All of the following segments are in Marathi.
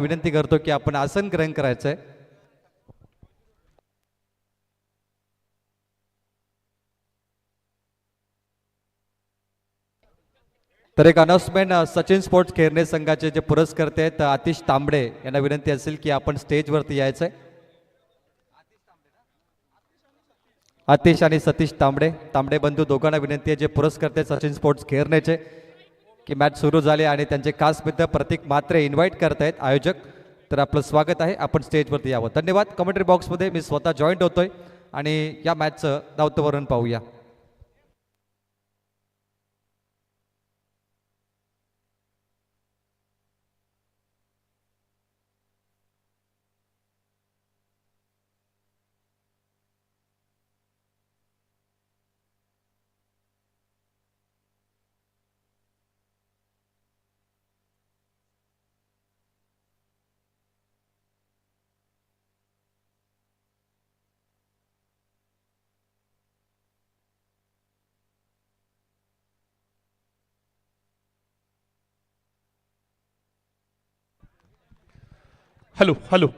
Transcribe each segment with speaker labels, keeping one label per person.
Speaker 1: विनंती करतो की आपण आसन ग्रहण करायचंय. तर एक अनाउन्समेंट, सचिन स्पोर्ट्स खेरणे संघाचे जे पुरस्कर्ते आहेत आतिश तांबडे यांना विनंती असेल की आपण स्टेजवरती यायचंय. आतिश आणि सतीश तांबडे, तांबडे बंधू दोघांना विनंती आहे जे पुरस्कर्ते सचिन स्पोर्ट्स खेरण्याचे की मॅच सुरू झाली आणि त्यांचे खास मित्र प्रतीक मात्रे इन्व्हाइट करतायत आयोजक. तर आपलं स्वागत आहे, आपण स्टेजवरती यावं. धन्यवाद. कमेंट्री बॉक्समध्ये मी स्वतः जॉईंट होतोय आणि या मॅचचं धावतं पाहूया.
Speaker 2: Hello hello.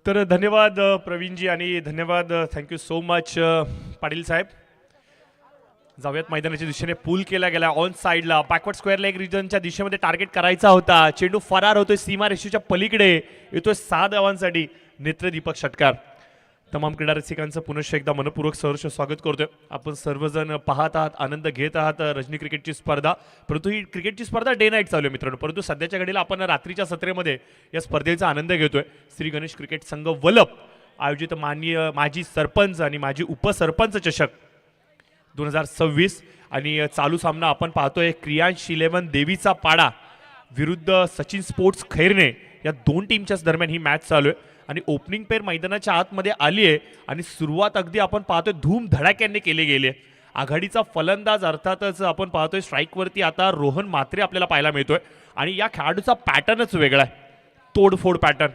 Speaker 2: तर धन्यवाद प्रवीणजी आणि धन्यवाद, थँक्यू सो मच पाटील साहेब. जाऊयात मैदानाच्या दिशेने पूल केला गेला ऑन साईडला बॅकवर्ड स्क्वेअर लेग रिजनच्या दिशेमध्ये टार्गेट करायचा होता. चेंडू फरार होतोय सीमा रेषेच्या पलीकडे, येतोय 6 धावांसाठी. नेत्र दीपक षटकार. तमाम क्रीडा रसिकांचं पुनश्च एकदा मनपूर्वक सहर्ष स्वागत करतोय. आपण सर्वजण पाहत आहात, आनंद घेत आहात रजनी क्रिकेटची स्पर्धा. परंतु ही क्रिकेटची स्पर्धा डे नाईट चालू आहे मित्रांनो, परंतु सध्याच्या घडीला आपण रात्रीच्या सत्रेमध्ये या स्पर्धेचा आनंद घेतोय. श्री गणेश क्रिकेट संघ वलप आयोजित माननीय माजी सरपंच आणि माजी उपसरपंच चषक 2026 आणि चालू सामना आपण पाहतोय क्रियांश 11 देवीचा पाडा विरुद्ध सचिन स्पोर्ट्स खैरणे या दोन टीमच्याच दरम्यान ही मॅच चालू आहे. आणि ओपनिंग पेअर मैदानाच्या आतमध्ये आली आहे आणि सुरुवात अगदी आपण पाहतोय धूम धडाक्याने केली गेली आहे. आघाडीचा फलंदाज अर्थातच आपण पाहतोय स्ट्राईकवरती आता रोहन म्हात्रे आपल्याला पाहायला मिळतोय आणि या खेळाडूचा पॅटर्नच वेगळा आहे. तोडफोड पॅटर्न.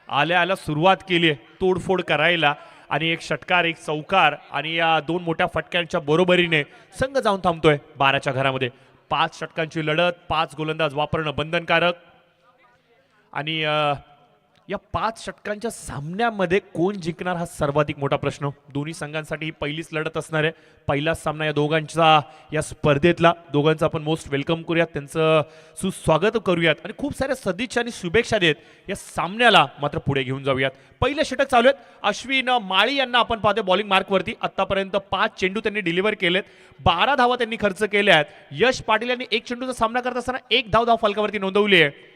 Speaker 2: आल्या आल्या सुरुवात केली आहे तोडफोड करायला आणि एक षटकार एक चौकार आणि या दोन मोठ्या फटक्यांच्या बरोबरीने संघ जाऊन थांबतोय 12च्या घरामध्ये. 5 षटकांची लढत, 5 गोलंदाज वापरणं बंधनकारक आणि या 5 षटकांच्या सामन्यामध्ये कोण जिंकणार हा सर्वाधिक मोठा प्रश्न. दोन्ही संघांसाठी ही पहिलीच लढत असणार आहे. पहिलाच सामना या दोघांचा या स्पर्धेतला. दोघांचं आपण मोस्ट वेलकम करूयात, त्यांचं सुस्वागत करूयात आणि खूप साऱ्या सदिच्छा आणि शुभेच्छा देत या सामन्याला मात्र पुढे घेऊन जाऊयात. पहिले षटक चालू आहेत. अश्विन माळी यांना आपण पाहतोय बॉलिंग मार्कवरती. आतापर्यंत 5 चेंडू त्यांनी डिलिव्हर केलेत, 12 धावा त्यांनी खर्च केल्या आहेत. यश पाटील यांनी 1 चेंडूचा सामना करत असताना 1 धाव फलकावरती नोंदवली आहे.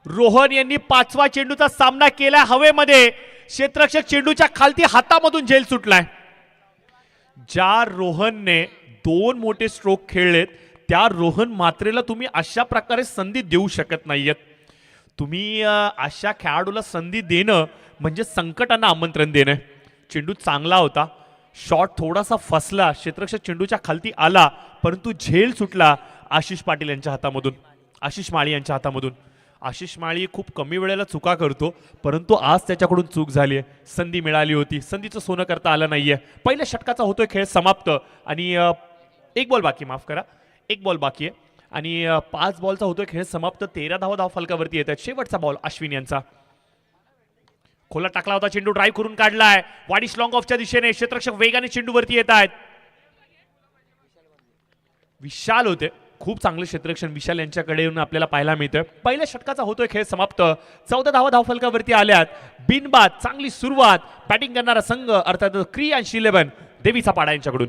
Speaker 2: रोहन यांनी 5वा चेंडूचा सामना केला हवेमध्ये. क्षेत्ररक्षक चेंडूच्या खालती हातामधून झेल सुटलाय. ज्या रोहनने 2 मोठे स्ट्रोक खेळलेत त्या रोहन म्हात्रेला तुम्ही अशा प्रकारे संधी देऊ शकत नाहीयेत. तुम्ही अशा खेळाडूला संधी देणं म्हणजे संकटांना आमंत्रण देणं. चेंडू चांगला होता, शॉट थोडासा फसला, क्षेत्ररक्षक चेंडूच्या खालती आला परंतु झेल सुटला आशिष पाटील यांच्या हातामधून, आशिष माळी यांच्या हातामधून. आशिष माळी खूप कमी वेळेला चुका करतो परंतु आज त्याच्याकडून चूक झाली आहे. संधी मिळाली होती, संधीचं सोनं करता आलं नाहीये. पहिल्या षटकाचा होतोय खेळ समाप्त आणि 1 बॉल बाकी, माफ करा 1 बॉल बाकी आहे आणि 5 बॉलचा होतोय खेळ समाप्त. 13 धाव फलकावरती येत आहेत. शेवटचा बॉल अश्विन यांचा. खोला टाकला होता चेंडू, ड्राईव्ह करून काढलाय वाडिश लॉंग ऑफच्या दिशेने. क्षेत्ररक्षक वेगाने चेंडूवरती येत आहेत. विशाल होते, खूप चांगलं क्षेत्ररक्षण विशाल यांच्याकडे आपल्याला पाहायला मिळतंय. पहिल्या षटकाचा होतोय खेळ समाप्त. 14 धाव फलकावरती आल्यात. बिनबाद चांगली सुरुवात. बॅटिंग करणारा संघ अर्थात क्रियांश 11 देवीचा पाडा यांच्याकडून.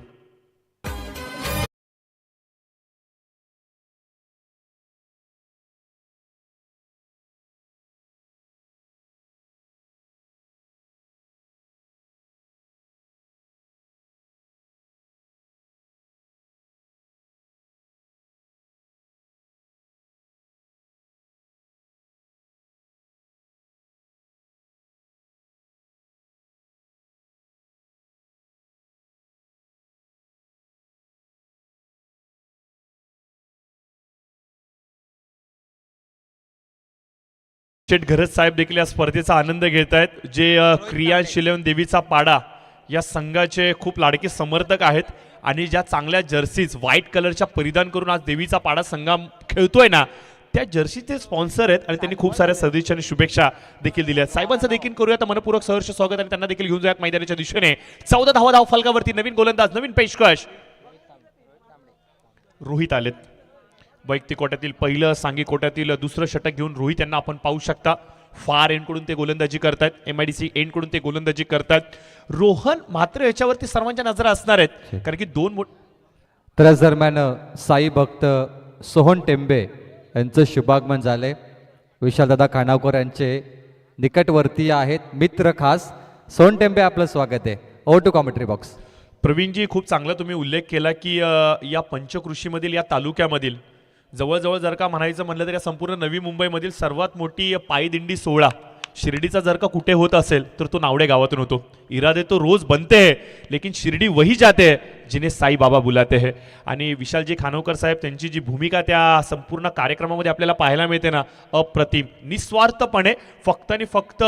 Speaker 2: शेठ घरत साहेब देखील या स्पर्धेचा आनंद घेत आहेत, जे क्रियांश 11 देवीचा पाडा या संघाचे खूप लाडके समर्थक आहेत आणि ज्या चांगल्या जर्सीज व्हाईट कलरच्या परिधान करून आज देवीचा पाडा संघ खेळतोय ना, त्या जर्सीचे स्पॉन्सर आहेत आणि त्यांनी खूप साऱ्या सदिच्छा आणि शुभेच्छा देखील दिल्या. साहेबांचं देखील करूयात मनपूर्वक सहर्ष स्वागत आणि त्यांना देखील घेऊन जाऊयात मैदानाच्या दिशेने. 14 धाव फलकावरती नवीन गोलंदाज, नवीन पेशकश रोहित आलेत. वैयक्तिक कोट्यातील पहिलं, सांघिक कोट्यातील दुसरं षटक घेऊन रोहित यांना आपण पाहू शकता. फार एंडकडून ते गोलंदाजी करतात, MIDC एंडकडून ते गोलंदाजी करतात. रोहन मात्र याच्यावरती सर्वांच्या नजर असणार आहेत, कारण की
Speaker 1: तर याच दरम्यान साई भक्त सोहन टेंबे यांचं शुभागमन झाले. विशालदादा खानावकर यांचे निकटवर्तीय आहेत, मित्र खास. सोहन टेंबे, आपलं स्वागत आहे. Over to commentary box.
Speaker 2: Praveenji, खूप चांगला तुम्ही उल्लेख केला की या पंचकृषीमधील या तालुक्यामधील जवळजवळ जर का म्हणायचं म्हणलं तर या संपूर्ण नवी मुंबईमधील सर्वात मोठी पायदिंडी सोहळा शिर्डीचा जर का कुठे होत असेल तर तो नावडे गावातून होतो. इरादे तो रोज बनते है, लेकिन शिर्डी वही जाते है जिन्हें साई बाबा बुलाते हैं. आणि विशालजी खानोकर साहेब त्यांची जी भूमिका त्या संपूर्ण कार्यक्रमामध्ये आपल्याला पाहायला मिळते ना, अप्रतिम. निस्वार्थपणे फक्त आणि फक्त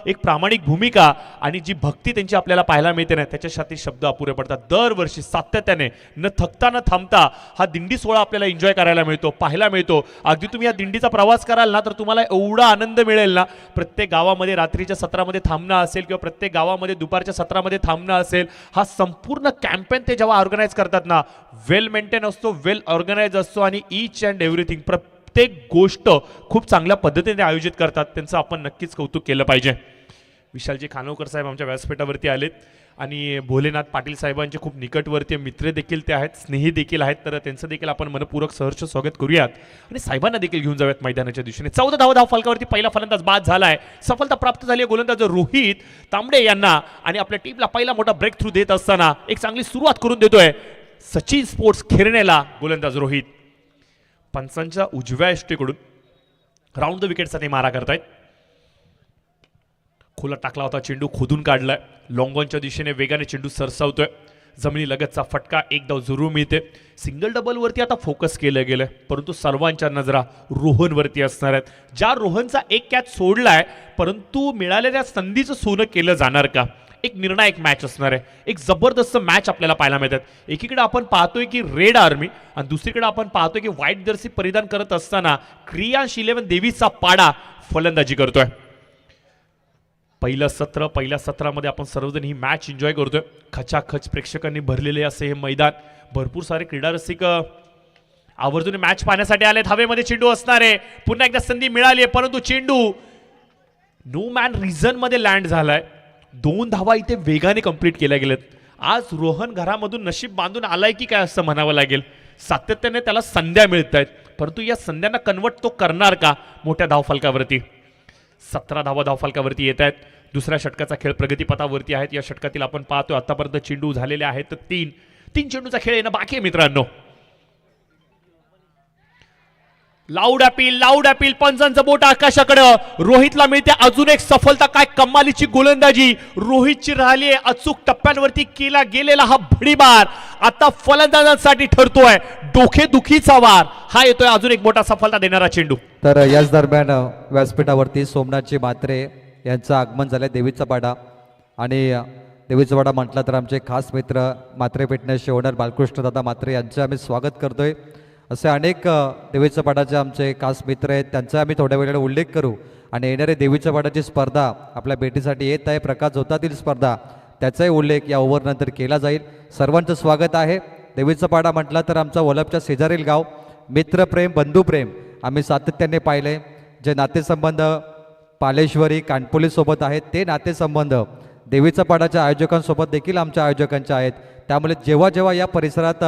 Speaker 2: एक प्रामाणिक भूमिका आणि जी भक्ती त्यांची आपल्याला पाहायला मिळते ना, त्याच्यासाठी शब्द अपुरे पडतात. दरवर्षी सातत्याने न थकता न थांबता हा दिंडी सोहळा आपल्याला एन्जॉय करायला मिळतो, पाहायला मिळतो. अगदी तुम्ही या दिंडीचा प्रवास कराल ना तर तुम्हाला एवढा आनंद मिळेल ना. प्रत्येक गावामध्ये रात्रीच्या सत्रामध्ये थांबणं असेल किंवा प्रत्येक गावामध्ये दुपारच्या सत्रामध्ये थांबणं असेल, हा संपूर्ण कॅम्पेन ते जेव्हा ऑर्गनाईज करतात ना, वेल मेंटेन असतो, वेल ऑर्गनाईज असतो आणि ईच अँड एव्हरीथिंग प्रत्येक गोष्ट खूप चांगल्या पद्धतीने आयोजित करतात. त्यांचं आपण नक्कीच कौतुक केलं पाहिजे. विशालजी खानोकर साहेब आमच्या व्यासपीठावरती आलेत आणि भोलेनाथ पाटील साहेबांचे खूप निकटवर्तीय मित्र देखील ते आहेत, स्नेही देखील आहेत. तर त्यांचं देखील आपण मनपूर्वक सहर्ष स्वागत करूयात आणि साहेबांना देखील घेऊन जाऊयात मैदानाच्या दिशेने. 14 धाव फलकावरती पहिला फलंदाज बाद झालाय. सफलता प्राप्त झाली आहे गोलंदाज रोहित तांबडे यांना आणि आपल्या टीमला पहिला मोठा ब्रेक थ्रू देत असताना एक चांगली सुरुवात करून देतोय सचिन स्पोर्ट्स खेरण्याला गोलंदाज रोहित. पंचांच्या उजव्या एष्टीकडून राऊंड द विकेटसाठी मारा करतायत. खोला टाकला होता चेंडू, खोदून काढलाय. लॉंगॉनच्या दिशेने वेगाने चेंडू सरसावतोय. जमिनी लगतचा फटका, एक धाव जरूर मिळते. सिंगल डबल वरती आता फोकस केलं गेलंय, परंतु सर्वांच्या नजरा रोहनवरती असणार आहेत. ज्या रोहनचा एक कॅच सोडलाय, परंतु मिळालेल्या संधीचं सोनं केलं जाणार का? एक निर्णायक मॅच असणार आहे, एक जबरदस्त मॅच आपल्याला पाहायला मिळतात. एकीकडे आपण पाहतोय की रेड आर्मी आणि दुसरीकडे आपण पाहतोय की व्हाईट जर्सी परिधान करत असताना क्रियांश 11 देवीचा पाडा फलंदाजी करतोय. पहिल्या सत्रामध्ये आपण सर्वजण ही मॅच एन्जॉय करतोय. खचाखच प्रेक्षकांनी भरलेले असे हे मैदान. भरपूर सारे क्रीडा रसिक आवर्जून मॅच पाहण्यासाठी आलेत. हवेमध्ये चेंडू असणार आहे. पुन्हा एकदा संधी मिळाली आहे, परंतु चेंडू नो मॅन रिझन मध्ये लँड झालाय. 2 धावा इथे वेगाने कंप्लीट केल्या गेल्यात. आज रोहन घरामधून नशीब बांधून आलाय की काय असं म्हणावं लागेल. सातत्याने त्याला संध्या मिळत आहेत, परंतु या संध्यांना कन्वर्ट तो करणार का मोठ्या धावफलकावरती? 17 धावा धावफलकावरती येत आहेत. दुसऱ्या षटकाचा खेळ प्रगतीपथावरती आहेत. या षटकातील आपण पाहतोय आतापर्यंत चेंडू झालेले आहेत 3 चेंडूचा खेळ येणं बाकी आहे मित्रांनो. लाऊड अपील पंचांचं बोट आकाशाकडे. रोहितला मिळते अजून एक सफलता. काय कमालीची गोलंदाजी रोहितची राहिली आहे. अचूक टप्प्यांवरती केला गेलेला हा भडीमार आता फलंदाजांसाठी ठरतोय डोकेदुखीचा वार. हा येतोय अजून एक मोठा सफलता देणारा चेंडू.
Speaker 1: तर याच दरम्यान व्यासपीठावरती सोमनाथजी म्हात्रे यांचं आगमन झालं. देवीचा पाडा आणि देवीचा पाडा म्हटलं तर आमचे खास मित्र म्हात्रे फिटनेसचे ओनर बालकृष्णदादा म्हात्रे यांचे आम्ही स्वागत करतोय. असे अनेक देवीच्या पाडाचे आमचे खास मित्र आहेत, त्यांचा आम्ही थोड्या वेळाने उल्लेख करू. आणि येणारे देवीच्या पाडाची स्पर्धा आपल्या भेटीसाठी येत आहे, प्रकाश झोतातील स्पर्धा, त्याचाही उल्लेख या ओव्हरनंतर केला जाईल. सर्वांचं स्वागत आहे. देवीचा पाडा म्हटलं तर आमचा वलभच्या शेजारील गाव. मित्रप्रेम, बंधुप्रेम आम्ही सातत्याने पाहिले. जे नातेसंबंध पालेश्वरी कानपोलीसोबत आहेत, ते नातेसंबंध देवीचा पाडाच्या आयोजकांसोबत देखील आमच्या आयोजकांच्या आहेत. त्यामुळे जेव्हा जेव्हा या परिसरात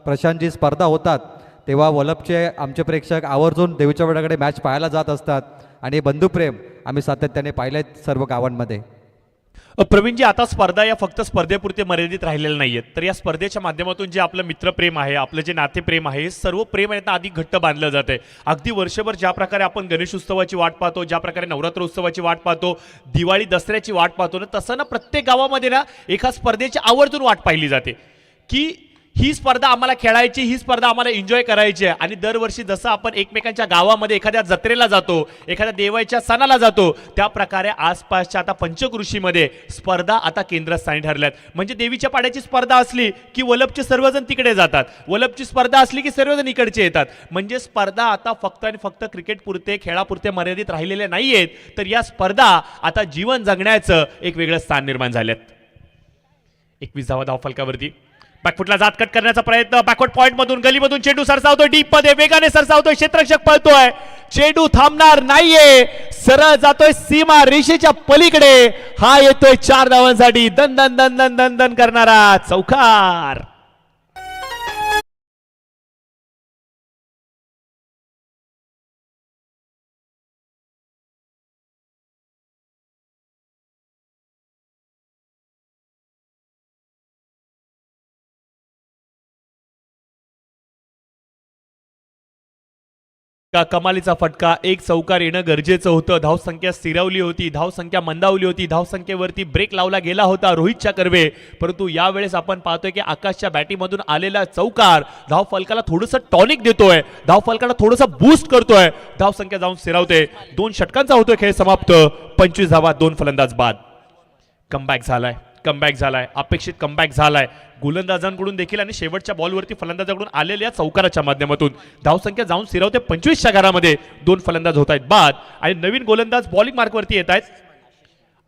Speaker 1: प्रशांतजी स्पर्धा होतात, तेव्हा वलभचे आमचे प्रेक्षक आवर्जून देवीच्या पाडाकडे मॅच पाहायला जात असतात. आणि बंधुप्रेम आम्ही सातत्याने पाहिलेत सर्व गावांमध्ये.
Speaker 2: प्रवीणजी, आता स्पर्धा या फक्त स्पर्धेपुरते मर्यादित राहिलेल्या नाहीयेत, तर या स्पर्धेच्या माध्यमातून जे आपलं मित्रप्रेम आहे, आपलं जे नातेप्रेम आहे, हे सर्व प्रेम आहे ना अधिक घट्ट बांधलं जाते. अगदी वर्षभर ज्या प्रकारे आपण गणेश उत्सवाची वाट पाहतो, ज्या प्रकारे नवरात्र उत्सवाची वाट पाहतो, दिवाळी दसऱ्याची वाट पाहतो ना, तसं ना प्रत्येक गावामध्ये ना एका स्पर्धेची आवर्जून वाट पाहिली जाते की ही स्पर्धा आम्हाला खेळायची, ही स्पर्धा आम्हाला एन्जॉय करायची आहे. आणि दरवर्षी जसं आपण एकमेकांच्या गावामध्ये एखाद्या जत्रेला जातो, एखाद्या देवाच्या सणाला जातो, त्या प्रकारे आसपासच्या आता पंचकृषीमध्ये स्पर्धा आता केंद्रस्थानी ठरल्यात. म्हणजे देवीच्या पाड्याची स्पर्धा असली की वलभचे सर्वजण तिकडे जातात, वलभची स्पर्धा असली की सर्वजण इकडचे येतात. म्हणजे स्पर्धा आता फक्त आणि फक्त क्रिकेटपुरते, खेळापुरते मर्यादित राहिलेले नाही आहेत, तर या स्पर्धा आता जीवन जगण्याचं एक वेगळं स्थान निर्माण झाल्यात. 21 धावफलकावरती बॅकफुटला जात कट करण्याचा प्रयत्न, बॅकवर्ड पॉइंट मधून गलीमधून चेंडू सरसावतोय, डीप मध्ये वेगाने सरसावतोय, क्षेत्ररक्षक पळतोय, चेंडू थांबणार नाहीये, सरळ जातोय सीमा रेषेच्या पलीकडे. हा येतोय 4 धावांसाठी दन दन दन दन दन दन करणारा चौकार. कमालीचा फटका, एक चौकार येणं गरजेचं होतं. धावसंख्या स्थिरावली होती, धावसंख्या मंदावली होती, धावसंख्येवरती ब्रेक लावला गेला होता रोहितच्या कर्वे. परंतु यावेळेस आपण पाहतोय की आकाशच्या बॅटीमधून आलेला चौकार धावफलकाला थोडंसं टॉनिक देतोय, धावफलकाला थोडंसं बूस्ट करतोय, धावसंख्या जाऊन स्थिरावते. 2 षटकांचा होतोय खेळ समाप्त. 25 धावा, 2 फलंदाज बाद. कमबॅक झालाय, अपेक्षित कमबॅक झालाय गोलंदाजांकडून देखील आणि शेवटच्या बॉलवरती फलंदाजाकडून आलेल्या चौकाराच्या माध्यमातून. धावसंख्या जाऊन स्थिरावते 25च्या घरामध्ये. 2 फलंदाज होत आहेत बाद आणि नवीन गोलंदाज बॉलिंग मार्कवरती येत आहेत,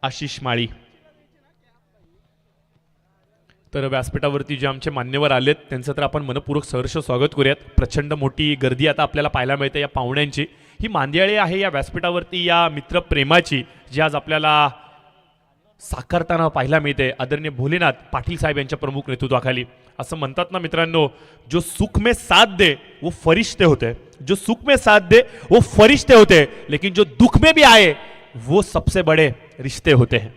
Speaker 2: आशिष माळी. तर व्यासपीठावरती जे आमचे मान्यवर आलेत त्यांचं तर आपण मनपूर्वक सहर्ष स्वागत करूयात. प्रचंड मोठी गर्दी आता आपल्याला पाहायला मिळते या पाहुण्यांची. ही मांदियाळी आहे या व्यासपीठावरती या मित्रप्रेमाची, जी आज आपल्याला साकारताना पाहायला मिळते. आदरणीय भोलेनाथ पाटील साहेब यांच्या प्रमुख नेतृत्वाखाली. असं म्हणतात ना मित्रांनो, जो सुख में साथ दे वो फरिश्ते होते, जो सुख में साथ दे वो फरिश्ते होते, लेकिन जो दुख में भी आए वो सबसे बड़े रिश्ते होते हैं.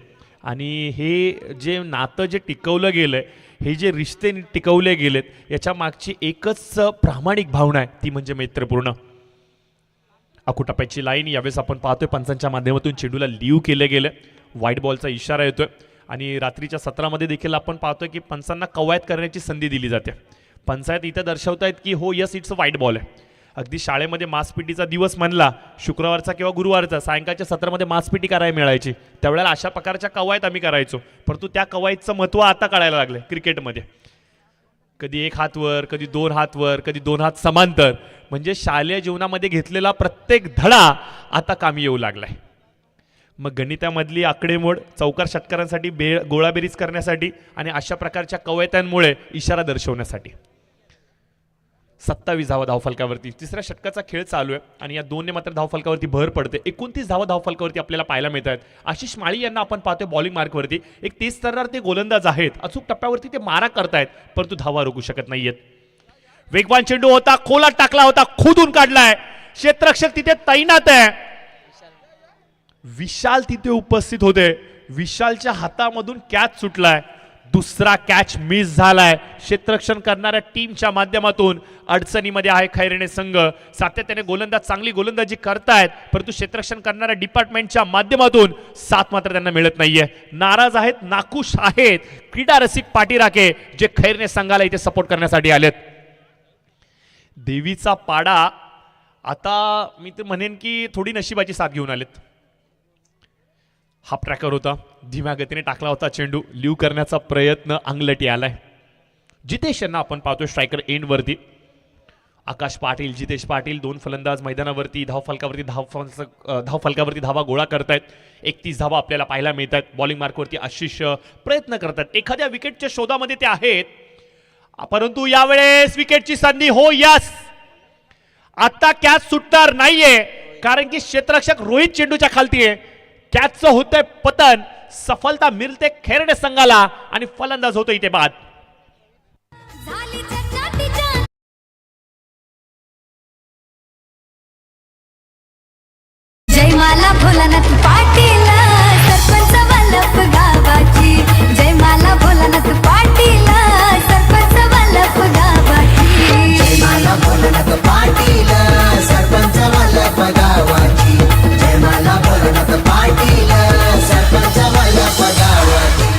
Speaker 2: आणि हे जे नातं जे टिकवलं गेलंय, हे जे रिश्ते टिकवले गेलेत, याच्या मागची एकच प्रामाणिक भावना आहे, ती म्हणजे मैत्रीपूर्ण. अकुटाप्याची लाईन यावेळेस आपण पाहतोय पंचांच्या माध्यमातून चेंडूला लीव केलं गेलं. व्हाईट बॉलचा इशारा येतोय आणि रात्रीच्या सत्रामध्ये देखील आपण पाहतोय की पंचांना कवायत करण्याची संधी दिली जाते. पंचायत इथं दर्शवतायत की हो yes it's a white ball आहे. अगदी शाळेमध्ये मासपिटीचा दिवस म्हणला, शुक्रवारचा किंवा गुरुवारचा सायंकाळच्या सत्रामध्ये मासपिटी करायला मिळायची, त्यावेळेला अशा प्रकारच्या कवायत आम्ही करायचो. परंतु त्या कवायतचं महत्त्व आता कळायला लागलं क्रिकेटमध्ये. कधी 1 हात वर, कधी 2 हात वर, कधी 2 हात समांतर. म्हणजे शालेय जीवनामध्ये घेतलेला प्रत्येक धडा आता कामी येऊ लागलाय. मग गणितामधली आकडेमोड चौकार षटकारांसाठी गोळाबेरीज करण्यासाठी आणि अशा प्रकारच्या कवयत्यांमुळे इशारा दर्शवण्यासाठी. 27 धावा धावफलकावरती. तिसऱ्या षटकाचा खेळ चालू आहे आणि या 2ने मात्र धावफलकावरती भर पडते. 29 धावा धावफलकावरती आपल्याला पाहायला मिळत आहेत. आशिष माळी यांना आपण पाहतोय बॉलिंग मार्कवरती. एक 30 तरणार ते गोलंदाज आहेत, अचूक टप्प्यावरती ते मारा करतायत, परंतु धावा रोखू शकत नाहीयेत. वेगवान चेंडू होता, खोलात टाकला होता, खोदून काढलाय, क्षेत्ररक्षक तिथे तैनात आहे. विशाल तिथे उपस्थित होते, विशालच्या हातामधून कॅच सुटलाय, दुसरा कॅच मिस झालाय. क्षेत्ररक्षण करणाऱ्या टीमच्या माध्यमातून अडचणीमध्ये आहे खैरेने संघ. सातत्याने गोलंदाज चांगली गोलंदाजी करतायत, परंतु क्षेत्ररक्षण करणाऱ्या डिपार्टमेंटच्या माध्यमातून साथ मात्र त्यांना मिळत नाहीये. नाराज आहेत, नाखुश आहेत क्रीडा रसिक पाठीराखे, जे खैरेने संघाला इथे सपोर्ट करण्यासाठी आलेत. देवीचा पाडा आता मी तर म्हणेन की थोडी नशिबाची साथ घेऊन आलेत. हाफ ट्रॅकर होता, धीम्या गतीने टाकला होता चेंडू, लीव करण्याचा प्रयत्न अंगलटी आलाय. जितेश यांना आपण पाहतोय स्ट्रायकर एंड वरती. आकाश पाटील, जितेश पाटील 2 फलंदाज मैदानावरती धावफलकावरती धावा गोळा करतायत. 31 धावा आपल्याला पाहायला मिळत आहेत. बॉलिंग मार्कवरती आशिष प्रयत्न करतात, एखाद्या विकेटच्या शोधामध्ये ते आहेत, परंतु यावेळेस विकेटची संधी. हो यस, आता कॅच सुटणार नाहीये, कारण की क्षेत्ररक्षक रोहित चेंडूच्या खालती आहे. कॅचचं होतंय पतन, सफलता मिळते खैरणे संघाला आणि फलंदाज होतो इथे बाद.
Speaker 3: जय माला भोलानाथ पाटील सरपंच वल्लभ गावाची, जय माला भोलानाथ पाटील सरपंच वल्लभ गावाची,
Speaker 4: जय माला भोलानाथ पाटील सरपंच वल्लभ गावाची, जय माला भोलानाथ पाटील सरपंच वल्लभ गावाची.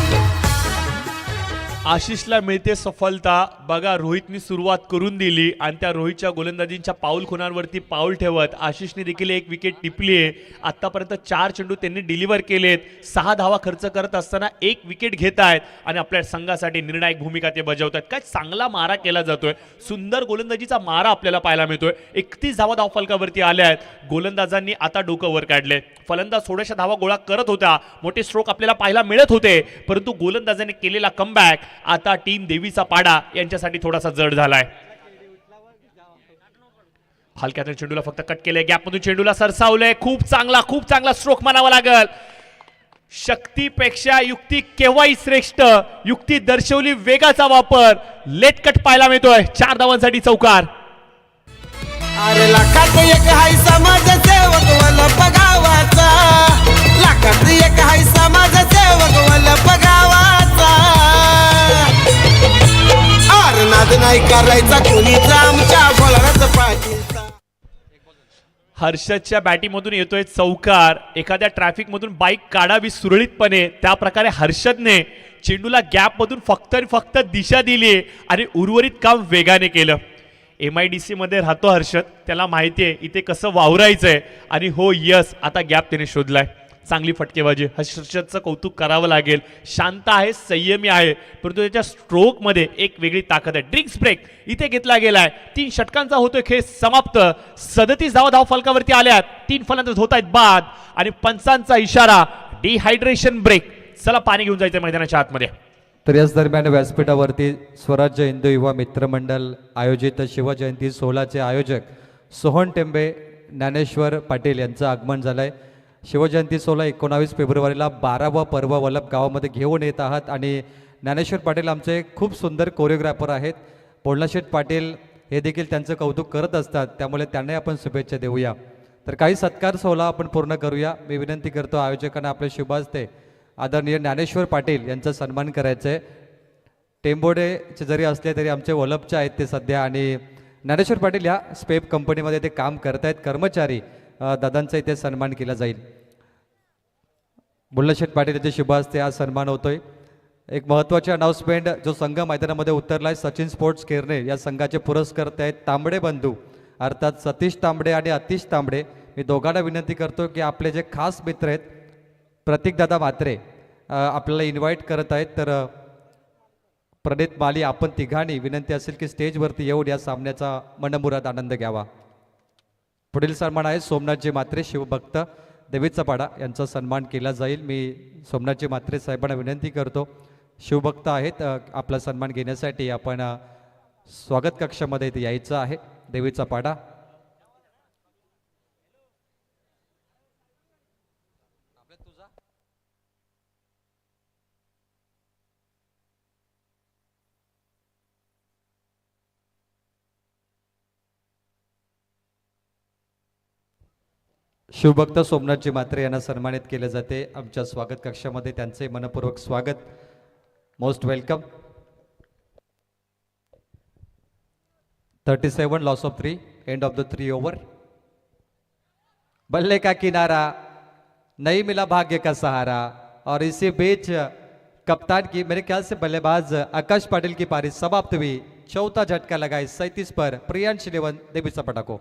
Speaker 2: आशिषला मिळते सफलता. बघा रोहितनी सुरुवात करून दिली आणि त्या रोहितच्या गोलंदाजींच्या पाऊल खुणांवरती पाऊल ठेवत आशिषने देखील एक विकेट टिपली आहे. आतापर्यंत 4 चेंडू त्यांनी डिलिव्हर केलेत. 6 धावा खर्च करत असताना 1 विकेट घेत आहेत आणि आपल्या संघासाठी निर्णायक भूमिका ते बजावत आहेत. काय चांगला मारा केला जातोय, सुंदर गोलंदाजीचा मारा आपल्याला पाहायला मिळतोय. 31 धावा धावफलकावरती आल्या आहेत. गोलंदाजांनी आता डोकं वर काढले. फलंदाज थोड्याशा धावा गोळा करत होता, मोठे स्ट्रोक आपल्याला पाहायला मिळत होते, परंतु गोलंदाजाने केलेला कमबॅक आता टीम देवीचा पाडा यांच्यासाठी थोडासा जड झालाय. हलक्यातून चेंडूला फक्त कट केलंय, गॅपमधून चेंडूला सरसावलंय. खूप चांगला स्ट्रोक म्हणावा लागल. शक्तीपेक्षा युक्ती केव्हाही श्रेष्ठ. युक्ती दर्शवली, वेगाचा वापर, लेट कट पाहायला मिळतोय. 4 धावांसाठी चौकार.
Speaker 5: अरे लाखात एक हाय समाजसेवक वल्लभ गावाचा, लाखात एक हाय समाजसेवक वल्लभ गावाचा. अरे नाद नाही करायचा कोणीच आमच्या बोलणार पाटीलचा.
Speaker 2: हर्षदच्या बॅटिंगमधून येतोय चौकार. एखाद्या ट्रॅफिक मधून बाईक काढावी सुरळीतपणे, त्या प्रकारे हर्षदने चेंडूला गॅपमधून फक्त दिशा दिली आणि उर्वरित काम वेगाने केलं. MIDC मध्ये राहतो हर्षद, त्याला माहिती आहे इथे कसं वावरायचंय आणि हो यस, आता गॅप त्याने शोधलाय. चांगली फटकेबाजी, हर्षदचं कौतुक करावं लागेल. शांत आहे, संयमी आहे, परंतु त्याच्या स्ट्रोकमध्ये एक वेगळी ताकद आहे. ड्रिंक्स ब्रेक इथे घेतला गेलाय. 3 षटकांचा होतोय खेळ समाप्त. 37 धावा धावफलकावरती आल्यात. 3 फलंदाज होत आहेत बाद आणि पंचांचा इशारा, डिहायड्रेशन ब्रेक. चला पाणी घेऊन जायचं मैदानाच्या आतमध्ये.
Speaker 1: तर याच दरम्यान व्यासपीठावरती स्वराज्य हिंदू युवा मित्रमंडळ आयोजित शिवजयंती सोहळ्याचे आयोजक सोहन टेंबे, ज्ञानेश्वर पाटील यांचं आगमन झालं आहे. शिवजयंती सोहळा 19 फेब्रुवारीला 12वा पर्व वल्लभ गावामध्ये घेऊन येत आहात आणि ज्ञानेश्वर पाटील आमचे खूप सुंदर कोरिओग्राफर आहेत. पोळणाशेठ पाटील हे देखील त्यांचं कौतुक करत असतात, त्यामुळे त्यांनाही आपण शुभेच्छा देऊया. तर काही सत्कार सोहळा आपण पूर्ण करूया. मी विनंती करतो आयोजकांना आपल्या शुभ हस्ते आदरणीय ज्ञानेश्वर पाटील यांचा सन्मान करायचा आहे. टेंबोडेचे जरी असले तरी आमचे वल्लभचे आहेत ते सध्या, आणि ज्ञानेश्वर पाटील ह्या स्पेप कंपनीमध्ये ते काम करत आहेत. कर्मचारी दादांचा इथे सन्मान केला जाईल. बुल्लशेठ पाटील यांचे शुभ हस्ते आज सन्मान होतोय. एक महत्त्वाची अनाउन्समेंट, जो संघ मैदानामध्ये उतरला आहे सचिन स्पोर्ट्स केरने, या संघाचे पुरस्कर्ते आहेत तांबडे बंधू, अर्थात सतीश तांबडे आणि अतिश तांबडे. मी दोघांना विनंती करतो की आपले जे खास मित्र आहेत प्रतीकदादा म्हात्रे आपल्याला इन्व्हाइट करत आहेत. तर प्रणित माली, आपण तिघांनी विनंती असेल की स्टेजवरती येऊन या सामन्याचा मनमुराद आनंद घ्यावा. पुढील सन्मान आहे सोमनाथजी म्हात्रे, शिवभक्त, देवीचा पाडा यांचा सन्मान केला जाईल. मी सोमनाथजी म्हात्रे साहेबांना विनंती करतो, शिवभक्त आहेत, आपला सन्मान घेण्यासाठी आपण स्वागत कक्षामध्ये इथे यायचं आहे. देवीचा पाडा. शिवभक्त सोमनाथजी म्हात्रे यांना सन्मानित केले जाते आमच्या स्वागत कक्षामध्ये. त्यांचे मनपूर्वक स्वागत. Most welcome. 37 loss of 3, end of the 3 over. बल्ले का किनारा, नहीं मिला भाग्य का सहारा, और इसी बीच कप्तान की मेरे ख्याल से बल्लेबाज आकाश पाटिल की पारी समाप्त हुई. चौथा झटका लगा इस 37 पर प्रियांश इलेवन देवीचा पाडा को.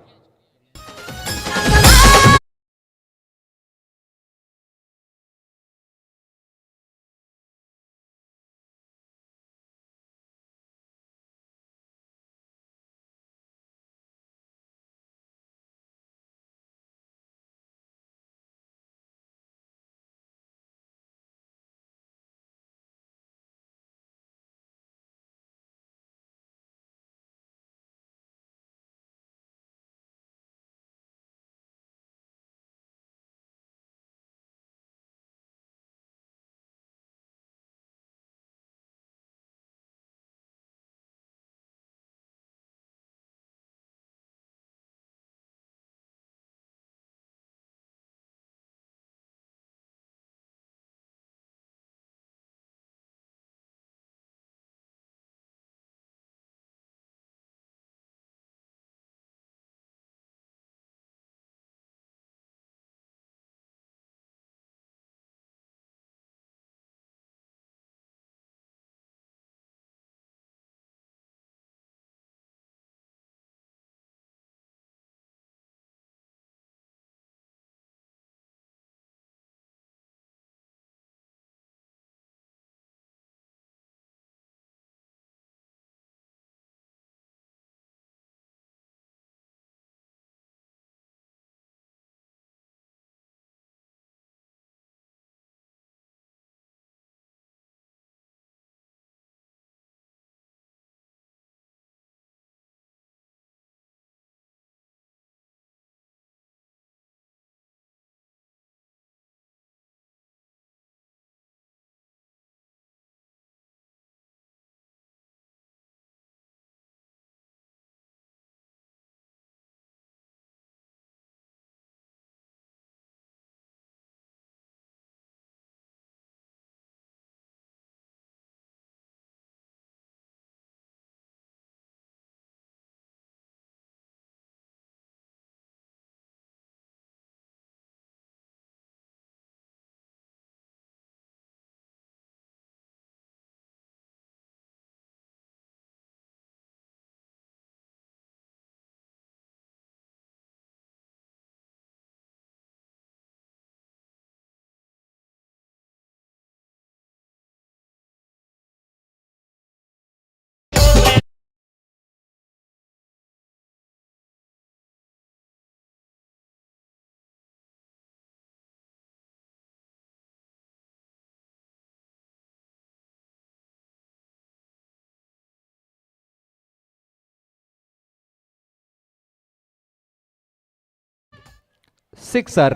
Speaker 1: सिक्सर,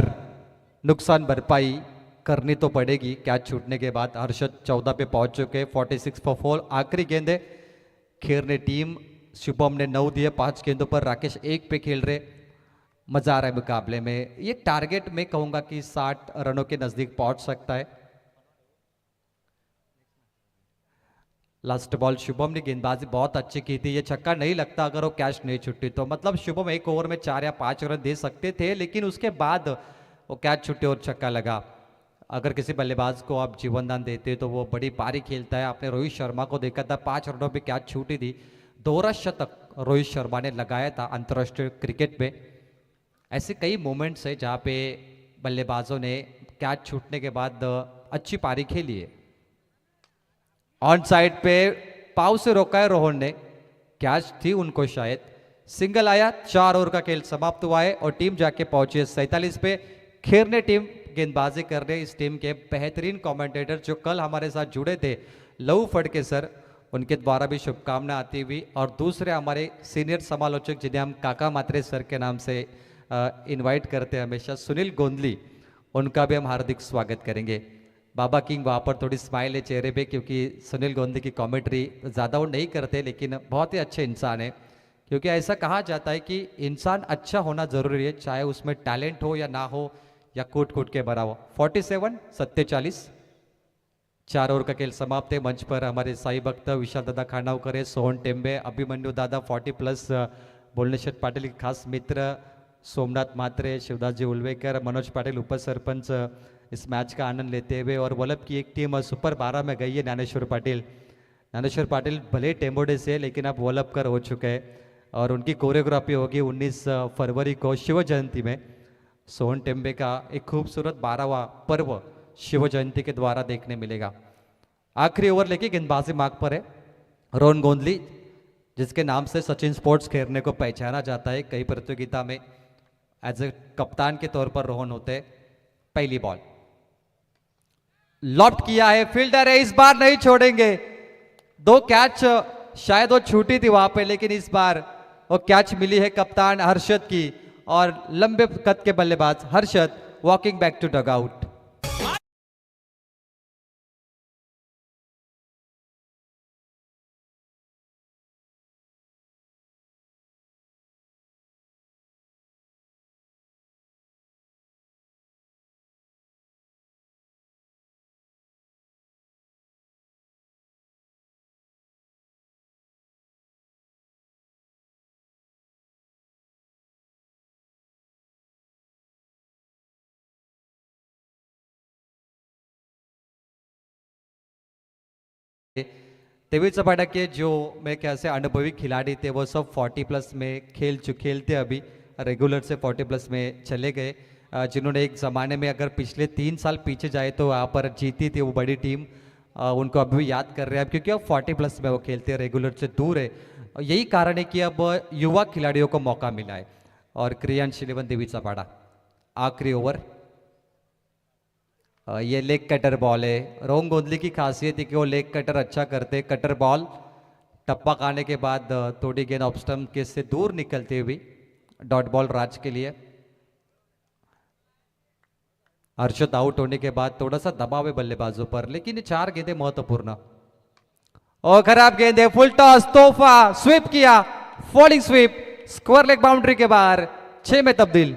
Speaker 1: नुकसान भरपाई करनी तो पड़ेगी कैच छूटने के बाद। हर्षद 14 पे पहुंच चुके, 46 फॉर 4। आखिरी गेंद है, खेरने टीम। शुभम ने 9 दिए 5 गेंदों पर, राकेश 1 पे खेल रहे। मजा आ रहा है मुकाबले में। ये टारगेट मैं कहूंगा कि 60 रनों के नजदीक पहुंच सकता है। लास्ट बॉल शुभम ने गेंदबाजी बहुत अच्छी की थी। ये छक्का नहीं लगता अगर वो कैच नहीं छुट्टी तो। मतलब शुभम एक ओवर में 4 या 5 रन दे सकते थे, लेकिन उसके बाद वो कैच छुट्टी और छक्का लगा। अगर किसी बल्लेबाज को आप जीवनदान देते तो वो बड़ी पारी खेलता है। आपने रोहित शर्मा को देखा था, 5 रनों पे कैच छूटी थी। दोहरा शतक रोहित शर्मा ने लगाया था अंतर्राष्ट्रीय क्रिकेट में। ऐसे कई मोमेंट्स है जहाँ पे बल्लेबाजों ने कैच छूटने के बाद अच्छी पारी खेली है। ऑन साइड पे पाव से रोका है रोहन ने, कैच थी उनको शायद। सिंगल आया, 4 ओवर का खेल समाप्त हुआ है और टीम जाके पहुंची है 47 पे। खेरने टीम गेंदबाजी कर रहे। इस टीम के बेहतरीन कमेंटेटर जो कल हमारे साथ जुड़े थे, लव फड़के सर, उनके द्वारा भी शुभकामना आती हुई। और दूसरे हमारे सीनियर समालोचक जिन्हें हम काका मात्रे सर के नाम से इनवाइट करते हैं हमेशा, सुनील गोंदली, उनका भी हम हार्दिक स्वागत करेंगे। बाबा किंग वहाँ पर थोड़ी स्माइल है चेहरे पे, क्योंकि सुनील गोंदली की कमेंट्री ज़्यादा वो नहीं करते, लेकिन बहुत ही अच्छे इंसान है। क्योंकि ऐसा कहा जाता है कि इंसान अच्छा होना ज़रूरी है, चाहे उसमें टैलेंट हो या ना हो, या कूट कूट के भरा हो। 47-47, 4 ओवर का खेल समाप्त है। मंच पर हमारे साई भक्त विशाल दादा खानावकर, सोहन टेम्बे, अभिमन्यू दादा 40+ बोलनेश्वर पाटील के खास मित्र, सोमनाथ मात्रे, शिवदास जी उलवेकर, मनोज पाटिल उपसरपंच इस मैच का आनंद लेते हुए। और वल्लभ की एक टीम सुपर 12 में गई है, ज्ञानेश्वर पाटिल। ज्ञानेश्वर पाटिल भले टेम्बोडे से, लेकिन अब वल्लभकर हो चुके हैं और उनकी कोरियोग्राफी होगी 19 फरवरी को शिव जयंती में। सोहन टेम्बे का एक खूबसूरत 12वां पर्व शिव जयंती के द्वारा देखने मिलेगा। आखिरी ओवर लेके गेंदबाजी मार्ग पर है रोहन गोंदली, जिसके नाम से सचिन स्पोर्ट्स खेरने को पहचाना जाता है। कई प्रतियोगिता में एज ए कप्तान के तौर पर रोहन होते हैं। पहली बॉल लॉफ्ट किया है, फील्डर है, इस बार नहीं छोड़ेंगे। 2 कैच शायद वो छूटी थी वहां पे, लेकिन इस बार वो कैच मिली है कप्तान हर्षद की। और लंबे कद के बल्लेबाज Harshad walking back to dugout. तेवीस पटक के जो मैं कैसे अनुभवी खिलाड़ी थे वो सब 40+ में खेलते अभी रेगुलर से 40+ में चले गए। जिन्होंने एक ज़माने में अगर पिछले 3 साल पीछे जाए तो वहाँ पर जीती थी वो बड़ी टीम, उनको अभी भी याद कर रहे हैं क्योंकि अब 40+ में वो खेलते हैं, रेगुलर से दूर है। और यही कारण है कि अब युवा खिलाड़ियों को मौका मिला है। और क्रियांश 11 देवीचा पाड़ा, आखिरी ओवर। ये लेग कटर बॉल है। रोहन गोंदली की खासियत है कि वो लेग कटर अच्छा करते। कटर बॉल टप्पा खाने के बाद थोड़ी गेंद ऑफ स्टंप के से दूर निकलती हुई डॉट बॉल राज के लिए। हर्षद आउट होने के बाद थोड़ा सा दबाव है बल्लेबाजों पर, लेकिन ये 4 गेंदें महत्वपूर्ण। और खराब गेंद है, फुल टॉस, तोहफा, स्वीप किया, falling sweep, square leg boundary के बाहर, 6 में तब्दील।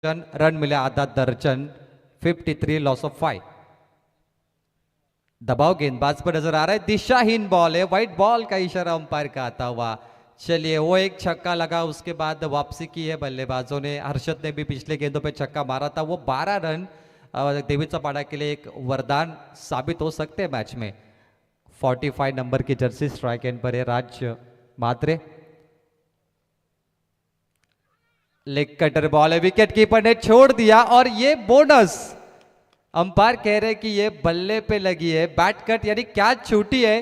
Speaker 1: रन मिले आधा दर्जन, 53 लॉस ऑफ 5। दबाव गेंदबाज पर नजर आ रहा है, दिशाहीन बॉल है, व्हाइट बॉल का इशारा अंपायर का आता हुआ। चलिए वो एक छक्का लगा, उसके बाद वापसी की है बल्लेबाजों ने। हर्षद ने भी पिछले गेंदों पे छक्का मारा था, वो 12 रन देवीचा पाड़ा के लिए एक वरदान साबित हो सकते हैं मैच में। 45 नंबर की जर्सी स्ट्राइक एंड पर है राज मात्रे। लेग कटर बॉल है, विकेट कीपर ने छोड़ दिया और ये बोनस। अंपायर कह रहे कि ये बल्ले पे लगी है, बैट कट यानी कैच छूटी है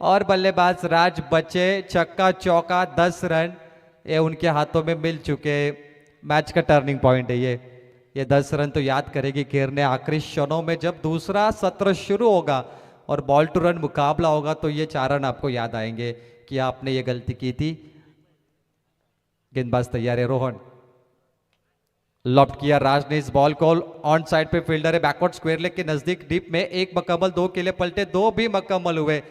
Speaker 1: और बल्लेबाज राज बचे, छक्का चौका 10 रन ये उनके हाथों में मिल चुके। मैच का टर्निंग पॉइंट है ये 10 रन तो याद करेगी खेरने आखिरी क्षणों में जब दूसरा सत्र शुरू होगा और बॉल टू रन मुकाबला होगा तो ये 4 रन आपको याद आएंगे कि आपने ये गलती की थी। गेंदबाज तैयार है रोहन, लॉफ्ट किया राज ने इस बॉल को, ऑन साइड पे फील्डर है, बैकवर्ड स्क्वायर लेग के नजदीक डीप में एक मकम्मल, 2 के लिए पलटे, 2 भी मकम्मल हुए।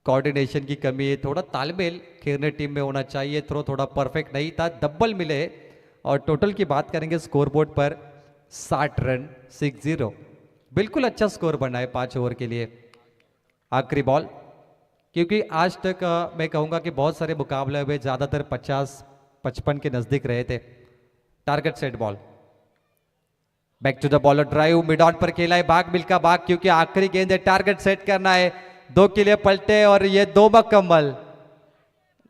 Speaker 1: कोऑर्डिनेशन की कमी है, थोड़ा तालमेल खेरने टीम में होना चाहिए। थ्रो थोड़ा परफेक्ट नहीं था, डबल मिले और टोटल की बात करेंगे स्कोरबोर्ड पर 60 रन 60, बिल्कुल अच्छा स्कोर बना है 5 ओवर के लिए। आखिरी बॉल, क्योंकि आज तक मैं कहूंगा कि बहुत सारे मुकाबले हुए, ज्यादातर 50-55 के नजदीक रहे थे। Target set ball, back to the bowler, drive mid on पर खेला है, भाग मिल्का भाग, क्योंकि आखिरी गेंद है, टारगेट सेट करना है। 2 के लिए पलटे और ये 2 मकम्मल,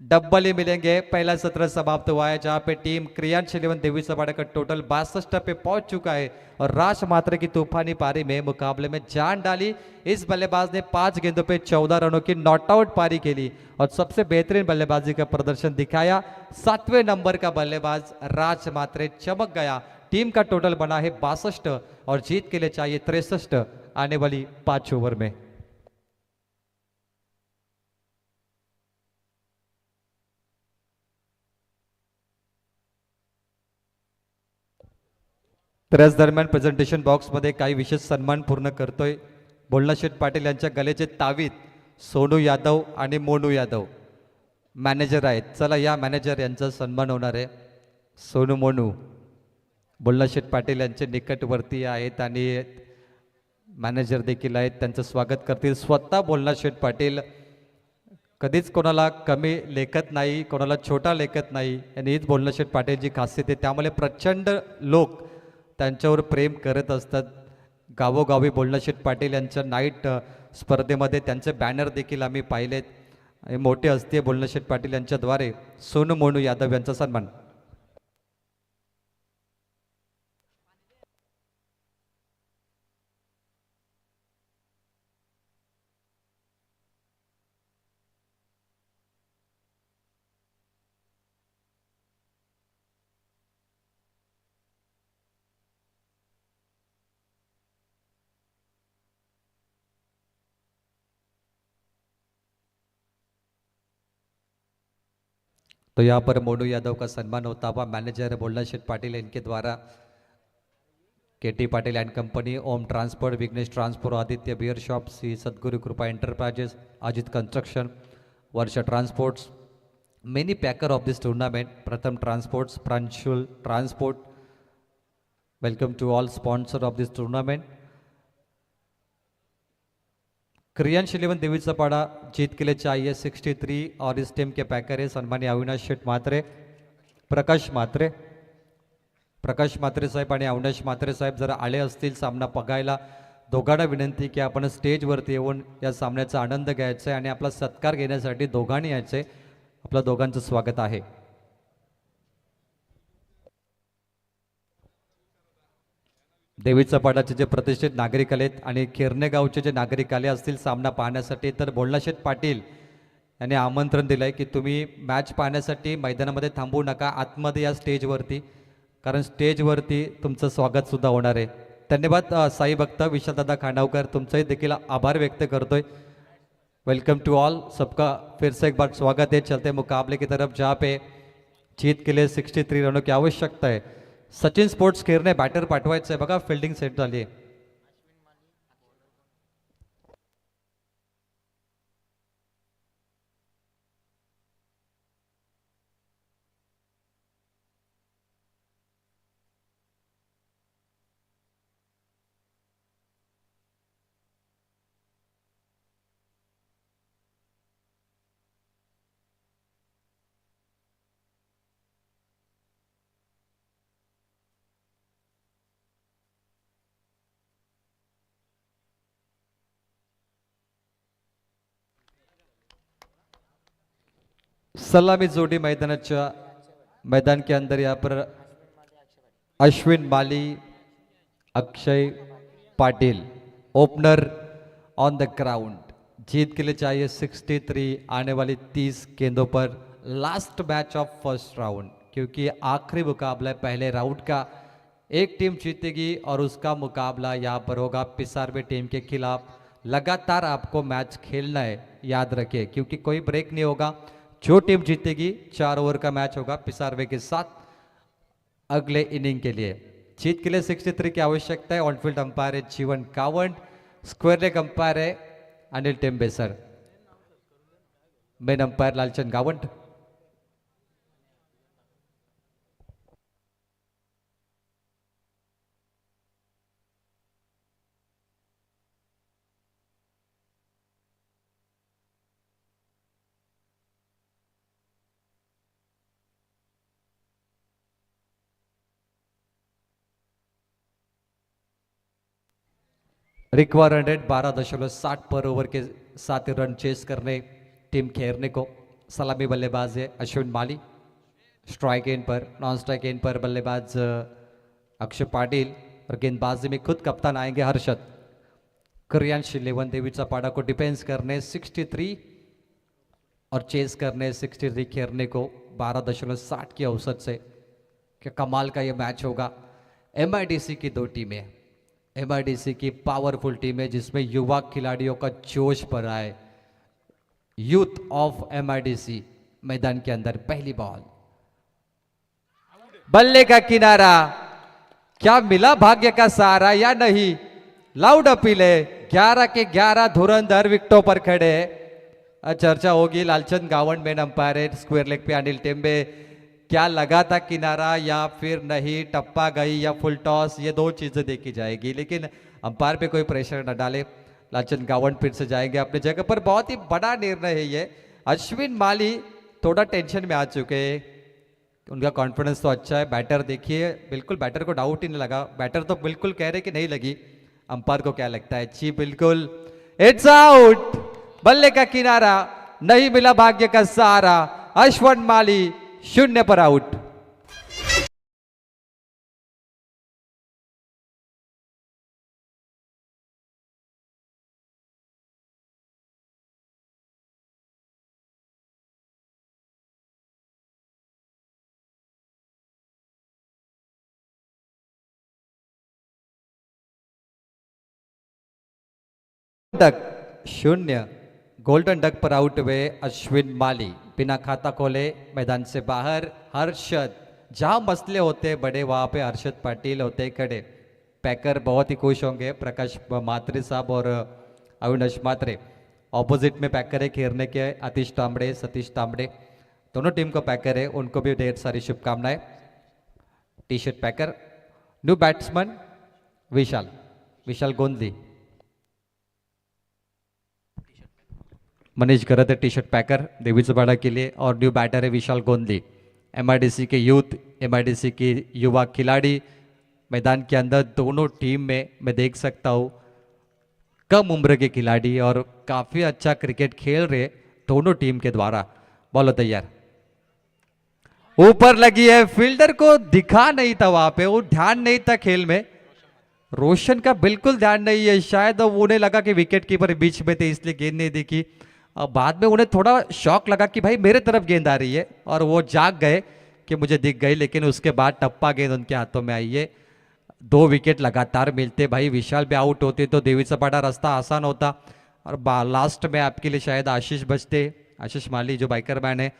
Speaker 1: डबल ही मिलेंगे। पहला सत्र समाप्त हुआ है जहां पे टीम क्रियांश 11 देवी सपाटा का टोटल 62 पे पहुंच चुका है और राज मात्रा की तूफानी पारी में मुकाबले में जान डाली। इस बल्लेबाज ने 5 गेंदों पे 14 रनों की नॉट आउट पारी खेली और सबसे बेहतरीन बल्लेबाजी का प्रदर्शन दिखाया। 7वें नंबर का बल्लेबाज राज मात्रे चमक गया। टीम का टोटल बना है 62 और जीत के लिए चाहिए 63 आने वाली 5 ओवर में। तर याच दरम्यान प्रेझेंटेशन बॉक्समध्ये काही विशेष सन्मान पूर्ण करतोय बोलना शेठ पाटील यांच्या गलेचे तावीत सोनू यादव आणि मोनू यादव मॅनेजर आहेत। चला या मॅनेजर यांचा सन्मान होणार आहे। सोनू मोनू बोलना शेठ पाटील यांचे निकटवर्ती आहेत आणि मॅनेजर देखील आहेत, त्यांचं स्वागत करतील स्वतः बोलना शेठ पाटील। कधीच कोणाला कमी लेखत नाही, कोणाला छोटा लेखत नाही आणि हीच बोलना शेठ पाटीलची खासियत आहे। त्यामुळे प्रचंड लोक त्यांच्यावर प्रेम करत असतात। गावोगावी बोलना शेठ पाटील यांच्या नाईट स्पर्धेमध्ये त्यांचे बॅनर देखील आम्ही पाहिलेत। मोठे हस्ती बोलना शेठ पाटील यांच्याद्वारे सोनू मोनू यादव यांचा सन्मान। तो यहाँ पर मोनू यादव का सम्मान होता हुआ मैनेजर बोलना शेठ पाटिल इनके द्वारा KT Patil and company, Om transport, Vighnesh transport, Aditya beer shop, सी Sadguru Kripa enterprises, Ajit construction, Varsha transports, many packer of this tournament, Pratham transports, Pranshul transport, welcome to all sponsor of this tournament. Kriyansh 11 देवीचा पाड़ा जीत के लिए चाहिए 63 और इस टीम के पैकर है सन्मान्य अविनाश शेठ म्हात्रे, प्रकाश म्हात्रे, प्रकाश म्हात्रे साहेब आणि अविनाश म्हात्रे साहेब जरा आले असतील सामना बघायला, दोघांना विनंती की आपण स्टेजवरती येऊन या सामन्याचा आनंद घ्यायचा आहे आणि आपला सत्कार घेण्यासाठी दोघांनी यायचे। आपल्या दोघांचं स्वागत आहे। देवीचा पाडाचे जे प्रतिष्ठित नागरिक आलेत आणि खेरणे गावचे जे नागरिक आले असतील सामना पाहण्यासाठी, तर बोलना शेठ पाटील यांनी आमंत्रण दिलंय की तुम्ही मॅच पाहण्यासाठी मैदानामध्ये थांबू नका, आतमध्ये या स्टेजवरती, कारण स्टेजवरती तुमचं स्वागत सुद्धा होणार आहे। धन्यवाद साई भक्त विशालदादा खांडावकर, तुमचाही देखील आभार व्यक्त करतोय। वेलकम टू ऑल, सबका फिर से एक बार स्वागत है। चलते मुकाबले की तरफ जहाँ पे जीत के लिए 63 रनों की आवश्यकता है। सचिन स्पोर्ट्स खेरणे बॅटर पाठवायचं आहे बघा, फिल्डिंग सेट झाली आहे। सलामी जोड़ी मैदान के अंदर यहाँ पर Ashwin Mali, Akshay Patil opener on the ground. जीत के लिए चाहिए 63 आने वाली 30 गेंदों पर। Last match of first round, क्योंकि आखिरी मुकाबला है पहले राउंड का। एक टीम जीतेगी और उसका मुकाबला यहाँ पर होगा पिसारवे टीम के खिलाफ। लगातार आपको मैच खेलना है, याद रखिए, क्योंकि कोई ब्रेक नहीं होगा। जो टीम जीतेगी 4 ओवर का मैच होगा पिसारवे के साथ अगले इनिंग के लिए। जीत के लिए 63 की आवश्यकता है। ऑनफील्ड अंपायर है Jeevan Kawand, square leg umpire है अनिल टेम्बेसर, main umpire Lalchand Gawant. Require 12.60 पर ओवर के साथ रन चेस करने टीम खेरने को। सलामी बल्लेबाज है अश्विन माली, स्ट्राइक एंड पर, नॉन स्ट्राइक एंड पर बल्लेबाज अक्षय पाटिल और गेंदबाजी में खुद कप्तान आएंगे हर्षद। करियांश लेवन देवीचा पाड़ा को डिफेंस करने 63 और चेस करने 63 खेरने को 12.60 की औसत से। क्या कमाल का ये मैच होगा। एमआईडीसी की दो टीमें, एमआईडीसी की पावरफुल टीम है जिसमें युवा खिलाड़ियों का जोश भरा है। यूथ ऑफ एमआईडीसी मैदान के अंदर। पहली बॉल, बल्ले का किनारा, क्या मिला भाग्य का सहारा या नहीं। लाउड अपील है। 11 के 11 धुरंधर विकेटों पर खड़े हैं। चर्चा होगी। लालचंद गावंड मेन अंपायर है, स्क्वायर लेग पे अनिल टेम्बे। क्या लगा था किनारा या फिर नहीं, टप्पा गई या फुल टॉस, ये दो चीजें देखी जाएगी, लेकिन अंपायर पे कोई प्रेशर न डाले। लालचंद गावंड फिर से जाएंगे अपनी जगह पर। बहुत ही बड़ा निर्णय है ये। अश्विन माली थोड़ा टेंशन में आ चुके हैं, उनका कॉन्फिडेंस तो अच्छा है। बैटर देखिए, बिल्कुल बैटर को डाउट ही नहीं लगा। बैटर तो बिल्कुल कह रहे कि नहीं लगी। अंपायर को क्या लगता है? जी बिल्कुल, इट्स आउट। बल्ले का किनारा, नहीं मिला भाग्य का सहारा। अश्विन माली 0 पर आउट। डक 0, गोल्डन डक पर आउट हुए अश्विन माली। बिना खाता खोले मैदान से बाहर। हर्षद, जहां मसले होते हैं बड़े वहां पे हर्षद पाटिल होते खड़े। पैकर बहुत ही खुश होंगे, प्रकाश मात्रे साहब और अविनाश मात्रे। ऑपोजिट में पैकर है खेरने के आतिश तांबड़े, सतीश तांबड़े, दोनों टीम को पैकर है, उनको भी ढेर सारी शुभकामनाएं। टी शर्ट पैकर। न्यू बैट्समैन विशाल, विशाल गोंदली। मनीष करत है टी शर्ट पैकर देवीचपाड़ा के लिए, और न्यू बैटर है विशाल गोंदली। एमआईडीसी के यूथ, एमआईडीसी की युवा खिलाड़ी मैदान के अंदर। दोनों टीम में मैं देख सकता हूँ कम उम्र के खिलाड़ी और काफी अच्छा क्रिकेट खेल रहे दोनों टीम के द्वारा। बॉलो तैयार, ऊपर लगी है। फील्डर को दिखा नहीं था वहां पे, वो ध्यान नहीं था खेल में। रोशन का बिल्कुल ध्यान नहीं है, शायद उन्हें लगा कि विकेट कीपर बीच में थे इसलिए गेंद नहीं दिखी। अब बाद में उन्हें थोड़ा शौक लगा कि भाई मेरे तरफ गेंद आ रही है, और वो जाग गए कि मुझे दिख गई, लेकिन उसके बाद टप्पा गेंद उनके हाथों में आई है। 2 विकेट लगातार मिलते। भाई विशाल भी आउट होते तो देवीचपाड़ा रास्ता आसान होता, और लास्ट में आपके लिए शायद आशीष बचते, आशीष माली जो बाइकर मैन है,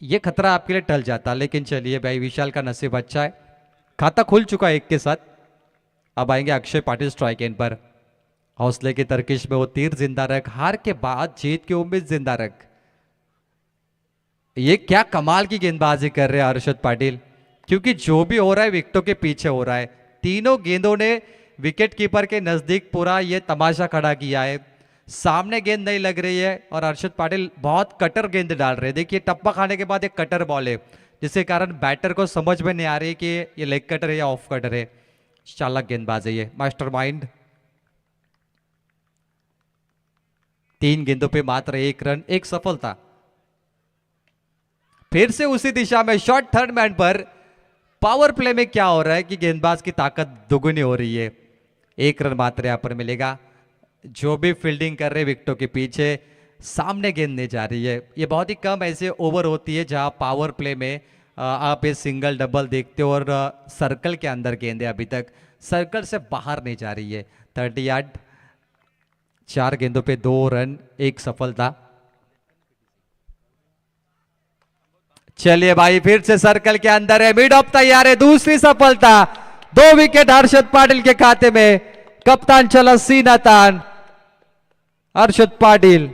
Speaker 1: ये खतरा आपके लिए टल जाता। लेकिन चलिए भाई, विशाल का नसीब अच्छा है, खाता खुल चुका है 1 के साथ। अब आएंगे अक्षय पाटिल स्ट्राइक एंड पर। हौसले की तरकीश में वो तीर जिंदा रख, हार के बाद जीत की उम्मीद जिंदा रख। ये क्या कमाल की गेंदबाजी कर रहे हैं हर्षद पाटिल, क्योंकि जो भी हो रहा है विकेटों के पीछे हो रहा है। तीनों गेंदों ने विकेट कीपर के नजदीक पूरा ये तमाशा खड़ा किया है। सामने गेंद नहीं लग रही है और हर्षद पाटिल बहुत कटर गेंद डाल रहे हैं। देखिए टप्पा खाने के बाद एक कटर बॉल है, जिसके कारण बैटर को समझ में नहीं आ रही कि ये लेग कटर है या ऑफ कटर है। चालाक गेंदबाज है ये, मास्टरमाइंड। 3 गेंदों पे मात्र 1 रन, 1 सफलता। फिर से उसी दिशा में शॉट थर्ड मैन पर। पावर प्ले में क्या हो रहा है कि गेंदबाज की ताकत दोगुनी हो रही है। 1 रन मात्र यहां पर मिलेगा। जो भी फील्डिंग कर रहे विकेटों के पीछे सामने गेंद नहीं जा रही है। ये बहुत ही कम ऐसे ओवर होती है जहां पावर प्ले में आप ये सिंगल डबल देखते हो और सर्कल के अंदर गेंद है, अभी तक सर्कल से बाहर नहीं जा रही है। 30 यार्ड, 4 गेंदों पे 2 रन, 1 सफलता। चलिए भाई, फिर से सर्कल के अंदर है, मिड ऑफ तैयार है, दूसरी सफलता, 2 विकेट हर्षद पाटिल के खाते में। कप्तान चला सीना तान, हर्षद पाटिल।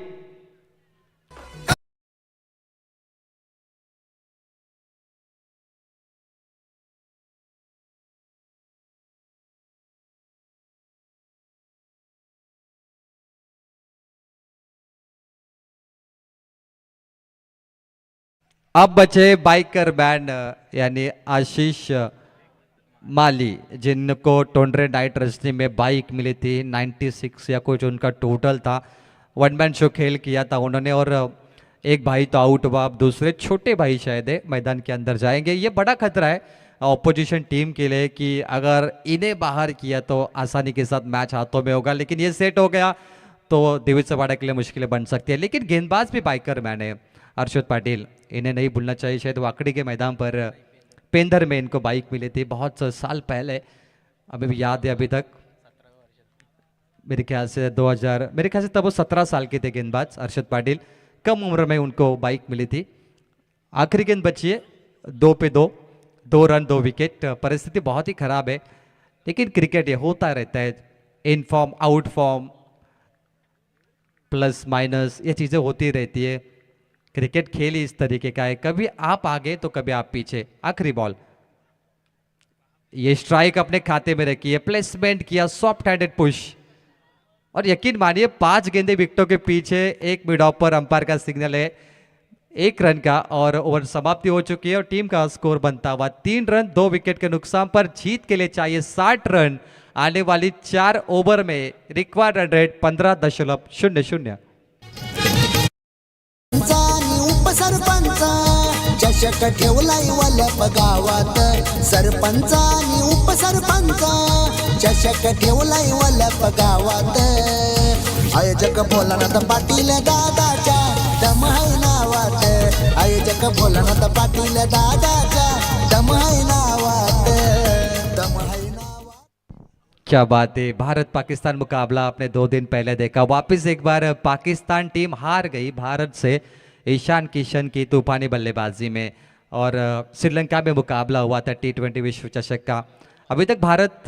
Speaker 1: अब बचे बाइकर बैंड यानी आशीष माली, जिनको टोंडरे नाइट रजनी में बाइक मिली थी, 96 या कुछ उनका टोटल था। वन मैन शो खेल किया था उन्होंने और एक भाई तो आउट हुआ। अब दूसरे छोटे भाई शायद है मैदान के अंदर जाएंगे। ये बड़ा खतरा है ऑपोजिशन टीम के लिए कि अगर इन्हें बाहर किया तो आसानी के साथ मैच हाथों में होगा, लेकिन ये सेट हो गया तो दिविज सवाड़ा के लिए मुश्किलें बन सकती है। लेकिन गेंदबाज भी बाइकर मैन है हर्षद पाटिल, इन्हें नहीं भूलना चाहिए। शायद वाकड़ी के मैदान पर पेंदर में इनको बाइक मिली थी बहुत साल पहले, अभी भी याद है अभी तक। मेरे ख्याल से 2000, मेरे ख्याल से तब वो 17 साल के थे गेंदबाज हर्षद पाटिल, कम उम्र में उनको बाइक मिली थी। आखिरी गेंद बची है, 2 पे 2 रन 2 विकेट। परिस्थिति बहुत ही खराब है, लेकिन क्रिकेट ये होता रहता है, in form out form, plus minus, ये चीज़ें होती रहती है। क्रिकेट खेल ही इस तरीके का है, कभी आप आगे तो कभी आप पीछे। आखिरी बॉल, ये स्ट्राइक अपने खाते में रखी है, प्लेसमेंट किया, सॉफ्ट हैंडेड पुश, और यकीन मानिए 5 गेंदे विकेटों के पीछे, एक मिड ऑफ पर अंपायर का सिग्नल है 1 रन का, और ओवर समाप्ति हो चुकी है और टीम का स्कोर बनता हुआ 3 रन 2 विकेट के नुकसान पर। जीत के लिए चाहिए 60 रन आने वाली 4 ओवर में। Required run rate 15.00।
Speaker 4: उपसरपंच चषक ठेवलाय वलप गावात, सरपंचानी उपसरपंच चषक ठेवलाय वलप गावात। आयोजक भोलानाथ पाटील दादाच्या दम है नावात, आयोजक भोलानाथ पाटील दादाच्या दम है नावात, दम है नावात।
Speaker 1: क्या बात है, भारत पाकिस्तान मुकाबला आपने 2 दिन पहले देखा, वापस एक बार पाकिस्तान टीम हार गई भारत से ईशान किशन की तूफानी बल्लेबाजी में। और श्रीलंका में मुकाबला हुआ था T20 विश्व चषक का। अभी तक भारत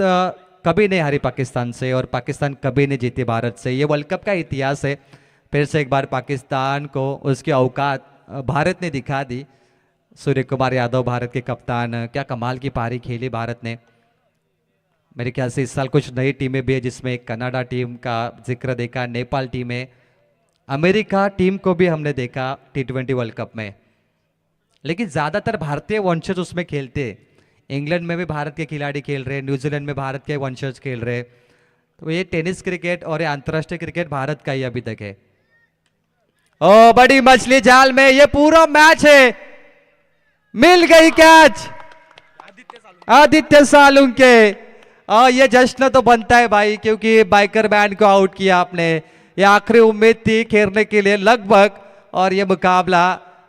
Speaker 1: कभी नहीं हारी पाकिस्तान से और पाकिस्तान कभी नहीं जीती भारत से। ये वर्ल्ड कप का इतिहास है। फिर से एक बार पाकिस्तान को उसकी औकात भारत ने दिखा दी। सूर्य कुमार यादव भारत के कप्तान, क्या कमाल की पारी खेली भारत ने। मेरे ख्याल से इस साल कुछ नई टीमें भी है, जिसमें कनाडा टीम का जिक्र देखा, नेपाल टीम है, अमेरिका टीम को भी हमने देखा T20 वर्ल्ड कप में। लेकिन ज़्यादातर भारतीय वंशज उसमें खेलते। इंग्लैंड में भी भारत के खिलाड़ी खेल रहे, न्यूजीलैंड में भारत के वंशज खेल रहे। तो ये टेनिस क्रिकेट और ये अंतर्राष्ट्रीय क्रिकेट भारत का ही अभी तक है। ओ बड़ी मछली जाल में, ये पूरा मैच है, मिल गई कैच आदित्य सालुंके। ये जश्न तो बनता है भाई, क्योंकि बाइकर बैंड को आउट किया आपने। ये आखिरी उम्मीद थी खेलने के लिए लगभग, और ये मुकाबला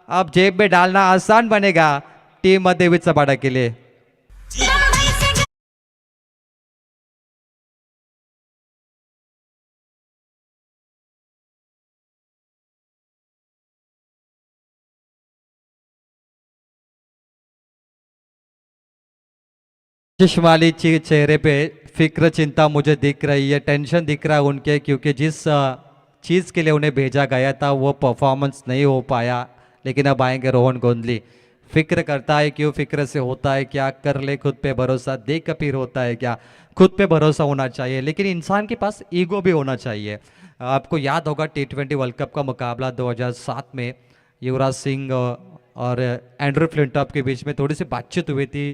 Speaker 1: अब जेब में डालना आसान बनेगा टीम दिविज सबाड़ा के लिए। चश्माली चेहरे पे फिक्र, चिंता मुझे दिख रही है, टेंशन दिख रहा है उनके, क्योंकि जिस चीज़ के लिए उन्हें भेजा गया था वो परफॉर्मेंस नहीं हो पाया। लेकिन अब आएंगे रोहन गोंदली। फिक्र करता है, क्यों फिक्र से होता है क्या, कर ले खुद पे भरोसा, देख कपीर होता है क्या। खुद पे भरोसा होना चाहिए, लेकिन इंसान के पास ईगो भी होना चाहिए। आपको याद होगा T20 वर्ल्ड कप का मुकाबला 2007 में युवराज सिंह और एंड्रू फ्लिंटॉप के बीच में थोड़ी सी बातचीत हुई थी।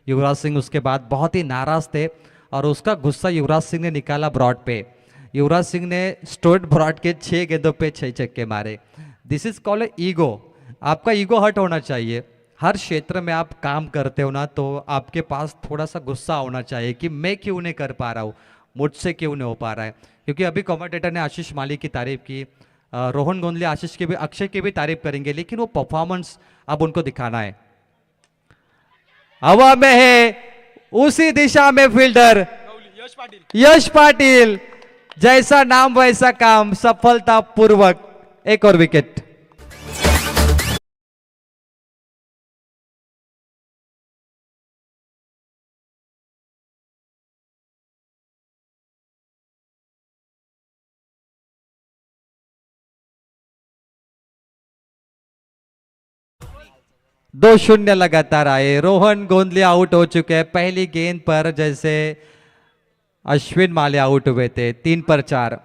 Speaker 1: युवराज सिंह उसके बाद बहुत ही नाराज थे और उसका गुस्सा युवराज सिंह ने निकाला ब्रॉड पे। युवराज सिंह ने स्टुअर्ट ब्रॉड के 6 गेंदों पे 6 छक्के मारे। दिस इज कॉल्ड ईगो। आपका ईगो हर्ट होना चाहिए। हर क्षेत्र में आप काम करते हो ना, तो आपके पास थोड़ा सा गुस्सा होना चाहिए कि मैं क्यों नहीं कर पा रहा हूँ। मुझसे क्यों नहीं हो पा रहा है, क्योंकि अभी कमेंटेटर ने आशीष मालिक की तारीफ की, रोहन गोंदले आशीष की भी, अक्षय की भी तारीफ करेंगे, लेकिन वो परफॉर्मेंस अब उनको दिखाना है। हवा में है उसी दिशा में फील्डर यश पाटिल, जैसा नाम वैसा काम, सफलता पूर्वक एक और विकेट। दो शून्य लगातार आए, रोहन गोंदले आउट हो चुके हैं पहली गेंद पर, जैसे अश्विन माले आउट हुए थे 3 पर 4।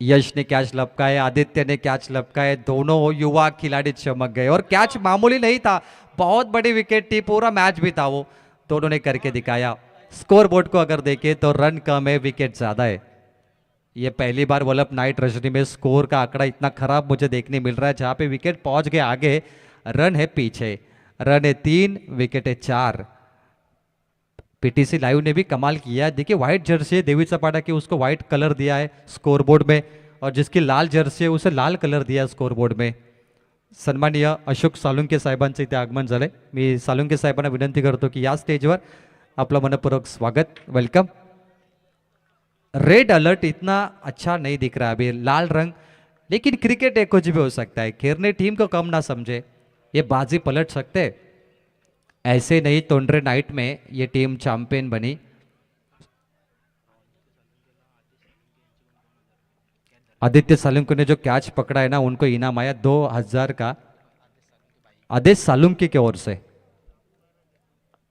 Speaker 1: यश ने कैच लपकाए, आदित्य ने कैच लपकाए, दोनों युवा खिलाड़ी चमक गए और कैच मामूली नहीं था, बहुत बड़ी विकेट थी, पूरा मैच भी था, वो दोनों ने करके दिखाया। स्कोर बोर्ड को अगर देखें तो रन कम है, विकेट ज्यादा है। ये पहली बार वल्लभ नाइट रजनी में स्कोर का आंकड़ा इतना खराब मुझे देखने मिल रहा है, जहां पे विकेट पहुंच गए आगे, रन है पीछे, रन है 3, विकेट है 4। पीटीसी लाइव ने भी कमाल किया है, देखिए व्हाइट जर्सी है देवी चपाड़ा की, उसको व्हाइट कलर दिया है स्कोरबोर्ड में, और जिसकी लाल जर्सी है उसे लाल कलर दिया है स्कोरबोर्ड में। सन्माननीय अशोक सालुंके साहेबांचं इथे आगमन झालंय, मी सालुंके साहेबांना विनंती करतो की या स्टेजवर आपलं मनपूर्वक स्वागत, वेलकम। रेड अलर्ट इतना अच्छा नहीं दिख रहा अभी, लाल रंग, लेकिन क्रिकेट एक कुछ भी हो सकता है, खेरने टीम को कम ना समझे, ये बाजी पलट सकते। ऐसे नहीं तोंडरे नाइट में ये टीम चैंपियन बनी। आदित्य सालुंके ने जो कैच पकड़ा है ना, उनको इनाम आया 2000 का आदेश सालुंके की ओर से।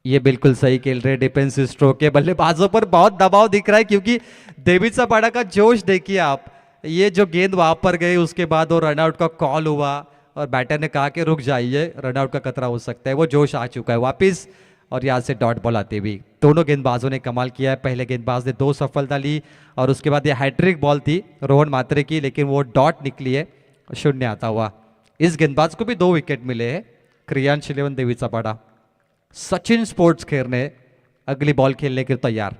Speaker 1: ये बिल्कुल सही खेल रहे, डिफेंसिव स्ट्रोक है, बल्लेबाजों पर बहुत दबाव दिख रहा है, क्योंकि देवी चपाड़ा का जोश देखिए आप, ये जो गेंद वहां पर गई उसके बाद वो रनआउट का कॉल हुआ और बैटर ने कहा कि रुक जाइए, रनआउट का खतरा हो सकता है, वो जोश आ चुका है वापिस, और यहाँ से डॉट बॉल आती हुई। दोनों गेंदबाजों ने कमाल किया है, पहले गेंदबाज ने 2 सफलता ली और उसके बाद ये हैट्रिक बॉल थी रोहन मात्रे की, लेकिन वो डॉट निकली है, 0 आता हुआ। इस गेंदबाज को भी 2 विकेट मिले हैं, क्रियांश 11 देवी चपाड़ा। सचिन स्पोर्ट्स खेरने अगली बॉल खेलने के तैयार,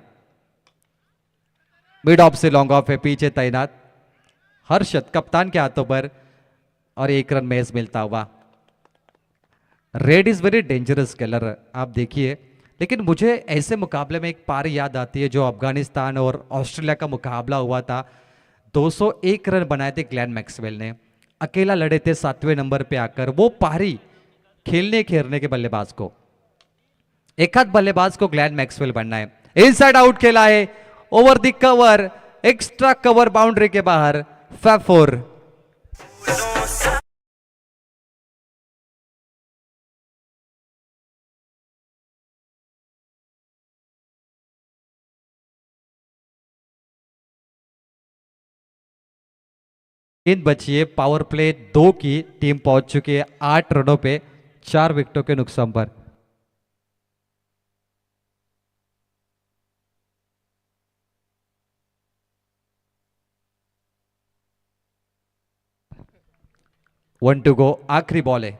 Speaker 1: mid of say long off है, पीछे तैनात हर्षद कप्तान के हाथों पर, और 1 रन मैच मिलता हुआ। Red is very dangerous colour, आप देखिए, लेकिन मुझे ऐसे मुकाबले में एक पारी याद आती है जो अफगानिस्तान और ऑस्ट्रेलिया का मुकाबला हुआ था। 201 रन बनाए थे ग्लेन मैक्सवेल ने, अकेला लड़े थे 7वें नंबर पे आकर। वो पारी खेलने के बल्लेबाज को, एक हाथ बल्लेबाज को ग्लेन मैक्सवेल बनना है। इनसाइड आउट खेला है, over the cover, extra cover boundary के बाहर, फैब 4। गेंद बची है पावर प्ले 2 की, टीम पहुंच चुकी है 8 रनों पे, 4 विकेटों के नुकसान पर। वन टू गो, आखिरी बॉल है,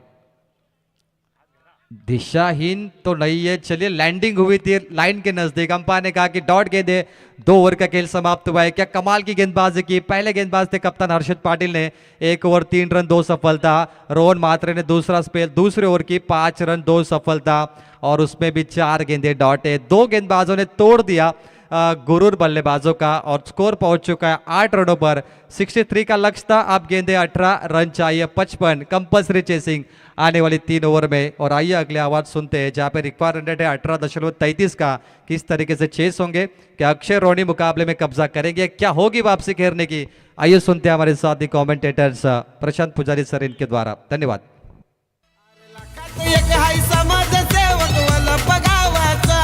Speaker 1: दिशाहीन तो नहीं है, चलिए लैंडिंग हुई थी लाइन के नजदीक, अंपायर ने कहा कि डॉट गेंद है, 2 ओवर का खेल समाप्त हुआ है। क्या कमाल की गेंदबाजी की, पहले गेंदबाज थे कप्तान हर्षद पाटिल ने, 1 ओवर 3 रन 2 सफलता। रोहन मात्रे ने दूसरा स्पेल, दूसरे ओवर की 5 रन 2 सफलता, और उसमें भी 4 गेंदे डॉट है। 2 गेंदबाजों ने तोड़ दिया गुरूर बल्लेबाजों का, और स्कोर पहुंच चुका है 8 रनों पर। 63 का लक्ष्य था, अब गेंदे 18 रन चाहिए, 55 कंपल्सरी चेसिंग आने वाली 3 ओवर में। और आइए अगले आवाज सुनते हैं, जहां पे रिक्वायर रन रेट है 18.33 का, किस तरीके से चेस होंगे, क्या अक्षय रोनी मुकाबले में कब्जा करेंगे, क्या होगी वापसी खेलने की। आइए सुनते हैं हमारे साथी कॉमेंटेटर्स प्रशांत पुजारी सर इनके द्वारा। धन्यवाद।
Speaker 5: एक हाय समाजसेवक वल्लभ गावाचा,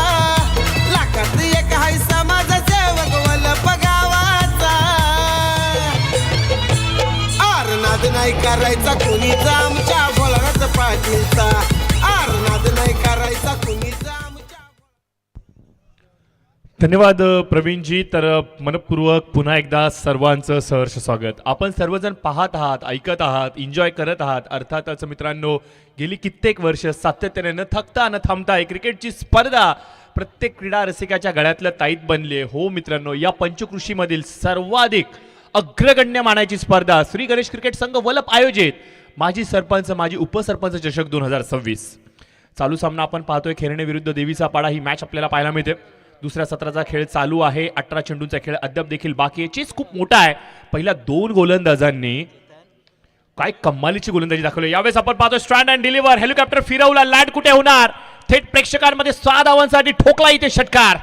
Speaker 5: लाखात एक हाय समाजसेवक वल्लभ गावाचा, आरनाद नाही करायचा कुणीचा आमच्या भोलानाथ पाटीलचा, आरनाद नाही करायचा कुणीचा आमच्या।
Speaker 2: धन्यवाद प्रवीणजी. तर मनपूर्वक पुन्हा एकदा सर्वांचं सहर्ष स्वागत. आपण सर्वजण पाहत आहात, ऐकत आहात, एन्जॉय करत आहात. अर्थातच मित्रांनो, गेली कित्येक वर्ष सातत्याने न थकता न थांबता क्रिकेटची स्पर्धा प्रत्येक क्रीडा रसिकाच्या गळ्यातलं ताईत बनले. हो मित्रांनो, या पंचकृषीमधील सर्वाधिक अग्रगण्य मानायची स्पर्धा श्री गणेश क्रिकेट संघ वलप आयोजित माजी सरपंच माजी उपसरपंच चषक 2026. चालू सामना आपण पाहतोय खेरणे विरुद्ध देवीचा पाडा. ही मॅच आपल्याला पाहायला मिळते. दुसऱ्या सत्राचा खेळ चालू आहे. 18 चेंडूंचा खेळ अद्याप देखील बाकी आहे. चेस खूप मोठा आहे. पहिल्या 2 गोलंदाजांनी काय कमालीची गोलंदाजी दाखवली. यावेळेस आपण पाहतो स्टँड अँड डिलिव्हर, हेलिकॉप्टर फिरवला, लँड कुठे होणार, थेट प्रेक्षकांमध्ये 6 धावांसाठी ठोकला इथे षटकार.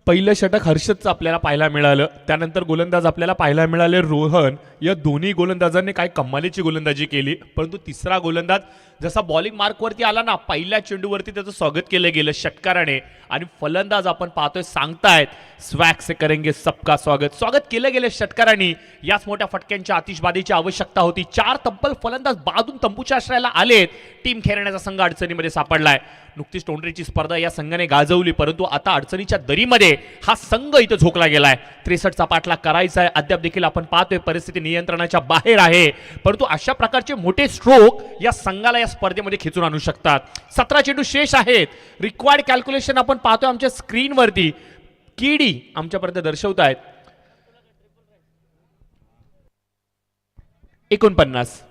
Speaker 2: पहिलं षटक हर्षदचं आपल्याला पाहायला मिळालं. त्यानंतर गोलंदाज आपल्याला पाहायला मिळाले रोहन. या दोन्ही गोलंदाजांनी काय कमालीची गोलंदाजी केली. परंतु तिसरा गोलंदाज जसा बॉलिंग मार्कवरती आला ना, पहिल्या चेंडूवरती त्याचं स्वागत केलं गेलं षटकाराने. आणि फलंदाज आपण पाहतोय सांगतायत स्वॅग से करेंगे सबका स्वागत. स्वागत केलं गेलं षटकाराने. याच मोठ्या फटक्यांच्या आतिषबाजीची आवश्यकता होती. 4 तब्बल फलंदाज बाजून तंबूच्या आश्रयाला आलेत. टीम खेळण्याचा संघ अडचणीमध्ये सापडलाय. नुकतीच तोंडरीची स्पर्धा या संघाने गाजवली, परंतु आता अडचणीच्या दरीमध्ये हा संघ इथं झोकला गेलाय. 63चा पाठलाग करायचा आहे. अद्याप देखील आपण पाहतोय परिस्थिती नियंत्रणाच्या बाहेर आहे, परंतु अशा प्रकारचे मोठे स्ट्रोक या संघाला या स्पर्धेमध्ये खेचून आणू शकतात. 17 चेंडू शेष आहेत. रिक्वायर्ड कॅल्क्युलेशन आपण पाहतोय आमच्या स्क्रीनवरती. केडी आमच्यापर्यंत दर्शवत आहेत 49.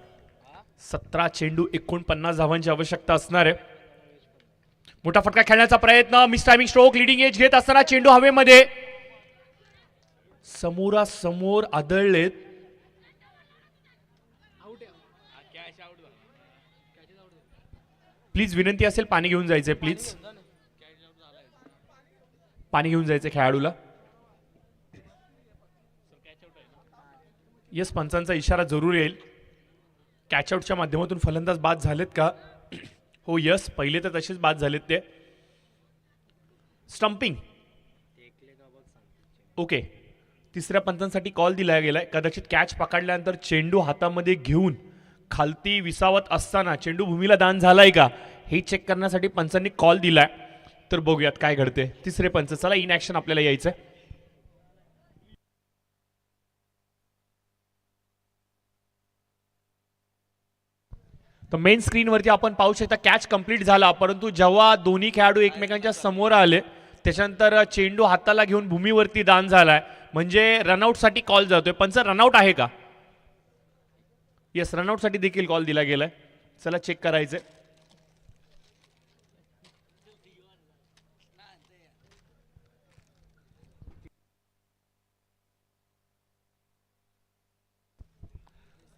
Speaker 2: 17 चेंडू 49 धावांची आवश्यकता असणार आहे. मोठा फटका खेळण्याचा प्रयत्न, miss timing stroke, leading edge घेत असताना चेंडू हवेमध्ये समोरासमोर आदळलेत. प्लीज विनंती असेल पाणी घेऊन जायचंय. प्लीज पाणी घेऊन जायचंय खेळाडूला. यस, पंचांचा इशारा जरूर येईल. कॅचआउटच्या माध्यमातून फलंदाज बाद झालेत का? हो यस, पहिले तर तसेच बाद झालेत ते. Stumping okay. तिसऱ्या पंचांसाठी कॉल दिला गेलाय. कदाचित कॅच पकडल्यानंतर चेंडू हातामध्ये घेऊन खालती विसावत असताना चेंडू भूमीला दान झालाय का हे चेक करण्यासाठी पंचांनी कॉल दिलाय. तर बघूयात काय घडते. तिसरे पंच, चला इन ऍक्शन आपल्याला यायचंय. तर मेन स्क्रीनवरती आपण पाहू शकता कॅच कंप्लीट झाला, परंतु जेव्हा दोन्ही खेळाडू एकमेकांच्या समोर आले त्याच्यानंतर चेंडू हाताला घेऊन भूमीवरती दान झालाय, म्हणजे रनआउट साठी कॉल जातोय. पंच रनआउट आहे का? येस, रनआउट साठी देखील कॉल दिला गेलाय. चला चेक करायचंय.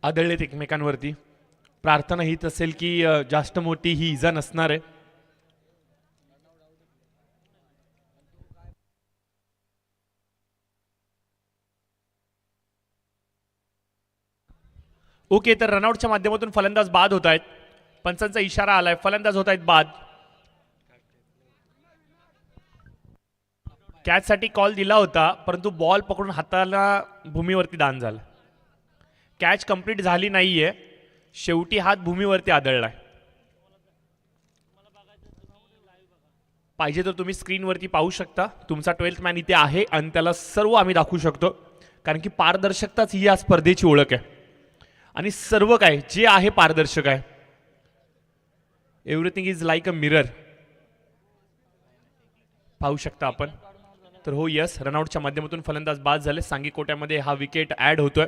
Speaker 2: आदळलेत एकमेकांवरती. प्रार्थना हीच असेल की जास्त मोठी ही इजा नसणार आहे. ओके, तर रनआउटच्या माध्यमातून फलंदाज बाद होत आहेत. पंचांचा इशारा आलाय, फलंदाज होत आहेत बाद. कॅच साठी कॉल दिला होता, परंतु बॉल पकडून हाताला भूमीवरती दान झालं. कॅच कंप्लीट झाली नाहीये, शेवटी हात भूमीवरती आदळलाय. पाहिजे तर तुम्ही स्क्रीनवरती पाहू शकता. तुमचा 12th मॅन इथे आहे आणि त्याला सर्व आम्ही दाखवू शकतो, कारण की पारदर्शकताच ही या स्पर्धेची ओळख आहे. आणि सर्व काय जे आहे पारदर्शक आहे. Everything is like a mirror. पाहू शकता आपण. तर हो यस, रनआउटच्या माध्यमातून फलंदाज बाद झाले. सांगी कोट्यामध्ये हा विकेट ऍड होतोय.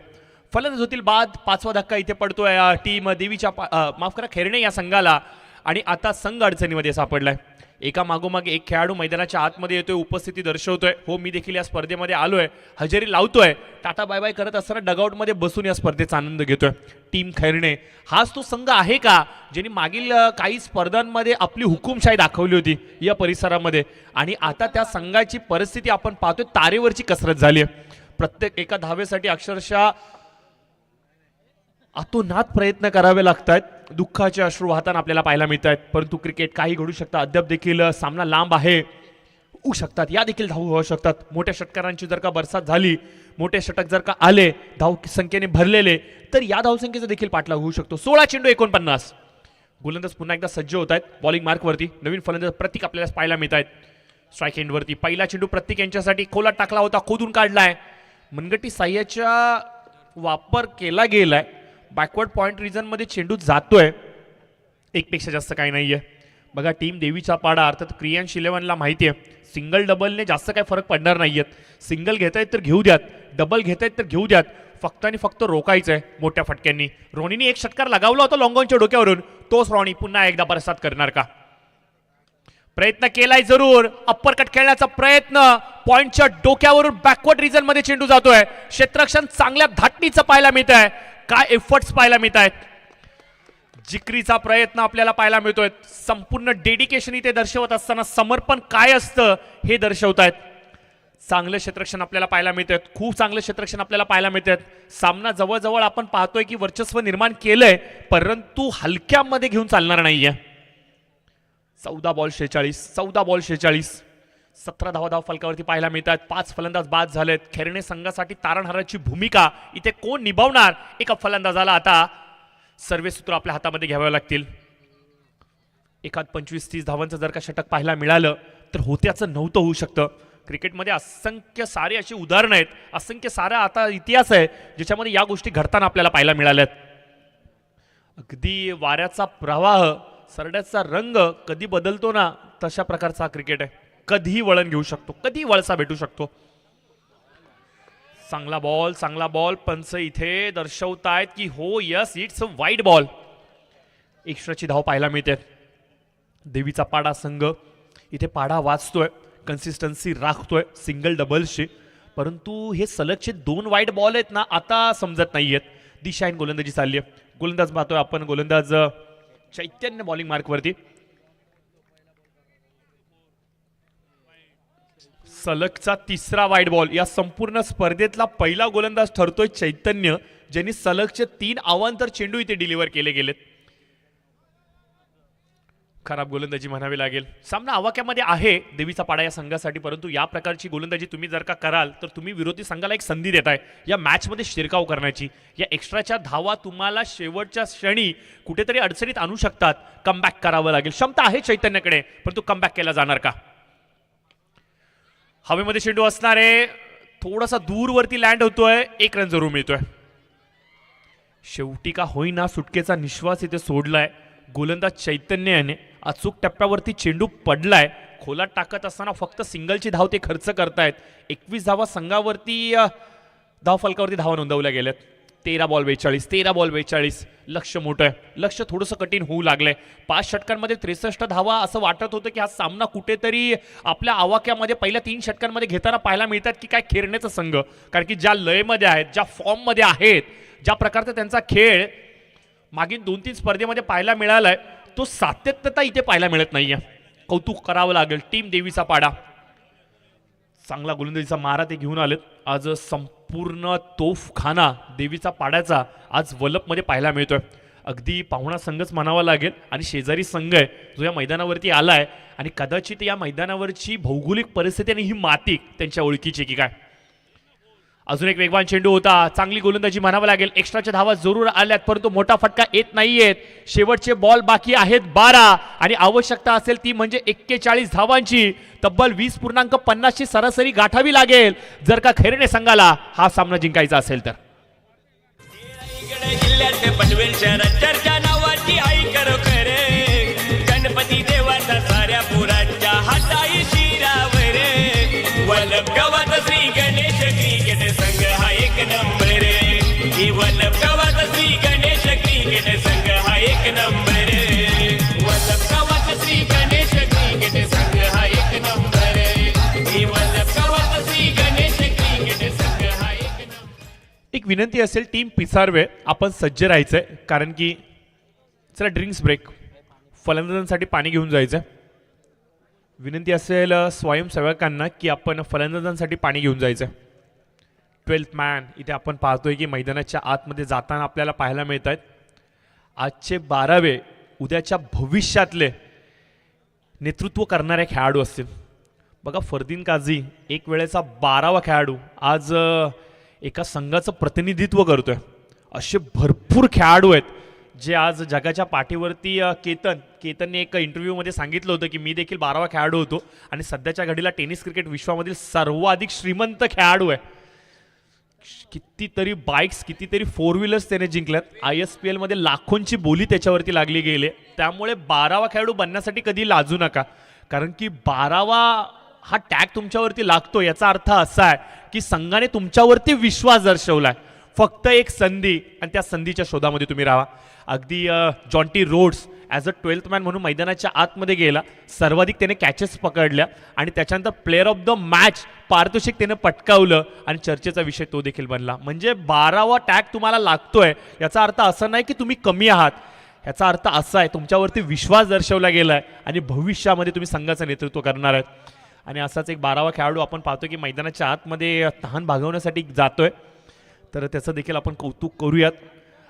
Speaker 2: फलंदाज होतील बाद. 5वा धक्का इथे पडतोय टीम देवीच्या माफ करा खेरणे या संघाला. आणि आता संघ अडचणीमध्ये सापडलाय. एका मागोमाग एक खेळाडू मैदानाच्या आतमध्ये येतोय, उपस्थिती दर्शवतोय. हो, मी देखील या स्पर्धेमध्ये आलोय, हजेरी लावतोय. टाटा बाय बाय करत असताना डगआउटमध्ये बसून या स्पर्धेचा आनंद घेतोय. टीम खैरणे हाच तो संघ आहे का ज्यांनी मागील काही स्पर्धांमध्ये आपली हुकुमशाही दाखवली होती या परिसरामध्ये, आणि आता त्या संघाची परिस्थिती आपण पाहतोय तारेवरची कसरत झाली आहे. प्रत्येक एका धावेसाठी अक्षरशः अतोनात प्रयत्न करावे लागतात. दुःखाचे अश्रू वाहताना आपल्याला पाहायला मिळत आहेत. परंतु क्रिकेट काही घडू शकतं. अद्याप देखील सामना लांब आहे. होऊ शकतात, या देखील धाव होऊ शकतात. मोठ्या षटकारांची जर का बरसात झाली, मोठे षटक जर का आले धाव संख्येने भरलेले, तर या धावसंख्येचा देखील पाठलाग होऊ शकतो. 16 चेंडू 49. गोलंदाज पुन्हा एकदा सज्ज होत आहेत बॉलिंग मार्कवरती. नवीन फलंदाज प्रतीक आपल्याला पाहायला मिळत आहेत स्ट्राईक एंडवरती. पहिला चेंडू प्रतीक यांच्यासाठी खोलात टाकला होता, खोदून काढलाय. मनगटी साह्याचा वापर केला गेलाय. बॅकवर्ड पॉइंट रिजनमध्ये चेंडू जातोय, एकपेक्षा जास्त काही नाहीये. बघा टीम देवीचा पाडा अर्थात क्रियांश 11ला माहिती आहे सिंगल डबलने जास्त काही फरक पडणार नाहीयेत. सिंगल घेतायत तर घेऊ द्यात, डबल घेतायत तर घेऊ द्यात, फक्त आणि फक्त रोखायचं आहे मोठ्या फटक्यांनी. रोनीने एक षटकार लगावला होता लॉंगॉनच्या डोक्यावरून, तोच रॉनी पुन्हा एकदा बरसात करणार का? प्रयत्न केलाय जरूर, अप्पर कट खेळण्याचा प्रयत्न, पॉइंटच्या डोक्यावरून बॅकवर्ड रिजन मध्ये चेंडू जातोय. क्षेत्ररक्षण चांगल्या धाटणीचं पाहायला मिळत आहे, काय एफर्ट्स पाहायला मिळत आहेत. जिकरीचा प्रयत्न आपल्याला पाहायला मिळतोय. संपूर्ण डेडिकेशन इथे दर्शवत असताना समर्पण काय असतं हे दर्शवत आहेत. चांगलं क्षेत्ररक्षण आपल्याला पाहायला मिळतात, खूप चांगलं क्षेत्ररक्षण आपल्याला पाहायला मिळतात. सामना जवळजवळ आपण पाहतोय की वर्चस्व निर्माण केलंय, परंतु हलक्यामध्ये घेऊन चालणार नाहीये. 14 बॉल 46, 17 धावा फलकावरती पाहायला मिळतात. 5 फलंदाज बाद झालेत. खेरणे संघासाठी तारणहाराची भूमिका इथे कोण निभावणार? एका फलंदाजाला आता सर्व सूत्र आपल्या हातामध्ये घ्यावे लागतील. एखाद 25-30 धावांचं जर का षटक पाहायला मिळालं तर होत्याचं नव्हतं होऊ शकतं. क्रिकेटमध्ये असंख्य सारे अशी उदाहरणं आहेत, असंख्य सारा आता इतिहास आहे ज्याच्यामध्ये या गोष्टी घडताना आपल्याला पाहायला मिळाल्यात. अगदी वाऱ्याचा प्रवाह, सरड्याचा रंग कधी बदलतो ना, तशा प्रकारचा क्रिकेट आहे. कधीही वळण घेऊ शकतो, कधी वळसा भेटू शकतो. चांगला बॉल पंच इथे दर्शवतायत की हो yes it's a wide ball. एक्स्ट्राची धाव पाहायला मिळते. देवीचा पाडा संघ इथे पाडा वाचतोय, कन्सिस्टन्सी राखतोय सिंगल डबल्सची, परंतु हे सलगचे 2 वाईड बॉल आहेत ना, आता समजत नाहीयेत. दिशाहीन गोलंदाजी चालली आहे. गोलंदाज पाहतोय आपण, गोलंदाज चैतन्य बॉलिंग मार्कवरती. सलगचा 3रा वाईड बॉल. या संपूर्ण स्पर्धेतला पहिला गोलंदाज ठरतोय चैतन्य, ज्यांनी सलगचे 3 अवांतर चेंडू इथे डिलिव्हर केले गेलेत. खराब गोलंदाजी म्हणावी लागेल. सामना आवाक्यामध्ये आहे देवीचा पाडा या संघासाठी, परंतु या प्रकारची गोलंदाजी तुम्ही जर का कराल तर तुम्ही विरोधी संघाला एक संधी देताय या मॅचमध्ये शिरकाव करण्याची. या एक्स्ट्राच्या धावा तुम्हाला शेवटच्या क्षणी कुठेतरी अडचणीत आणू शकतात. कमबॅक करावं लागेल. क्षमता आहे चैतन्यकडे, परंतु कमबॅक केला जाणार का? हवेमध्ये चेंडू असणारे, थोडासा दूरवरती लँड होतोय, 1 रन जरूर मिळतोय. शेवटी का होईना सुटकेचा निश्वास इथे सोडलाय गोलंदाज चैतन्य याने. अचूक टप्प्यावरती चेंडू पडलाय, खोलात टाकत असताना फक्त सिंगलची धाव ते खर्च करतायत. 21 धावा संघावरती धाव फलकावरती धावा नोंदवल्या गेल्यात. 13 बॉल 42. लक्ष मोठं आहे, लक्ष थोडंसं कठीण होऊ लागलंय. 5 षटकांमध्ये 63 धावा. असं वाटत होतं की हा सामना कुठेतरी आपल्या आवाक्यामध्ये पहिल्या 3 षटकांमध्ये घेताना पाहायला मिळतात की काय खेळण्याचा संघ, कारण की ज्या लयमध्ये आहेत, ज्या फॉर्ममध्ये आहेत, ज्या प्रकारचा त्यांचा खेळ मागील 2-3 स्पर्धेमध्ये पाहायला मिळालाय, तो सातत्यता इथे पाहायला मिळत नाहीये. कौतुक करावं लागेल टीम देवीचा पाडा. चांगला गोलंदाजीचा मारा ते घेऊन आलेत. आज संपूर्ण तोफखाना देवीचा पाड्याचा आज वलपमध्ये पाहायला मिळतोय. अगदी पाहुणा संघच म्हणावा लागेल आणि शेजारी संघ आहे जो या मैदानावरती आलाय, आणि कदाचित या मैदानावरची भौगोलिक परिस्थिती आणि ही माती त्यांच्या ओळखीची की काय. अजून एक वेगवान चेंडू होता, चांगली गोलंदाजी म्हणावं लागेल. एक्स्ट्राच्या धावा जरूर आल्यात, परंतु मोठा फटका येत नाहीयेत. शेवटचे बॉल बाकी आहेत 12, आणि आवश्यकता असेल ती म्हणजे 41 धावांची. तब्बल 20.50 ची सरासरी गाठावी लागेल जर का खेरणे संघाला हा सामना जिंकायचा असेल तर.
Speaker 6: गणपती देवाचा साऱ्या पुरांच्या हाताई शिरावर वल्लभ गावात श्री गणेश क्रिकेट संघ हा 1 नंबर. वल्लभ गावात श्री गणेश क्रिकेट संघ हा 1 नंबर. वल्लभ गावात श्री गणेश क्रिकेट संघ हा 1 नंबर. वल्लभ गावात श्री गणेश क्रिकेट संघ हा 1 नंबर.
Speaker 2: एक विनंती असेल टीम पिसारवे, आपण सज्ज राहायचंय, कारण की चला ड्रिंक्स ब्रेक, फलंदाजांसाठी पाणी घेऊन जायचं. विनंती असेल स्वयंसेवकांना की आपण फलंदाजांसाठी पाणी घेऊन जायचं. 12th मॅन इथे आपण पाहतोय की मैदानाच्या आतमध्ये जाताना आपल्याला पाहायला मिळत आहेत. आजचे 12वे उद्याच्या भविष्यातले नेतृत्व करणारे खेळाडू असतील. बघा फरदीन काझी एक वेळेचा 12वा खेळाडू आज एका संघाचं प्रतिनिधित्व करतोय. असे भरपूर खेळाडू आहेत जे आज जगाच्या पाठीवरती केतनने एक इंटरव्ह्यूमध्ये सांगितलं होतं की मी देखील 12वा खेळाडू होतो आणि सध्याच्या घडीला टेनिस क्रिकेट विश्वामधील सर्वाधिक श्रीमंत खेळाडू आहे. कितीतरी बाईक्स, कितीतरी 4 व्हीलर्स त्याने जिंकल्यात. ISPL मध्ये लाखोंची बोली त्याच्यावरती लागली गेली. त्यामुळे 12वा खेळाडू बनण्यासाठी कधी लाजू नका, कारण की 12वा हा टॅग तुमच्यावरती लागतो याचा अर्थ असा आहे की संघाने तुमच्यावरती विश्वास दर्शवलाय. फक्त एक संधी आणि त्या संधीच्या शोधामध्ये तुम्ही राहा. अगदी Jonty Rhodes as a 12th man म्हणून मैदानाच्या आतमध्ये गेला, सर्वाधिक त्याने कॅचेस पकडल्या आणि त्याच्यानंतर प्लेअर ऑफ द मॅच पारितोषिक त्याने पटकावलं आणि चर्चेचा विषय तो देखील बनला. म्हणजे 12वा टॅग तुम्हाला लागतोय याचा अर्थ असा नाही की तुम्ही कमी आहात, याचा अर्थ असा आहे तुमच्यावरती विश्वास दर्शवला गेला आहे आणि भविष्यामध्ये तुम्ही संघाचं नेतृत्व करणार आहेत. आणि असाच एक 12वा खेळाडू आपण पाहतो की मैदानाच्या आतमध्ये तहान भागवण्यासाठी जातोय, तर त्याचं देखील आपण कौतुक करूयात.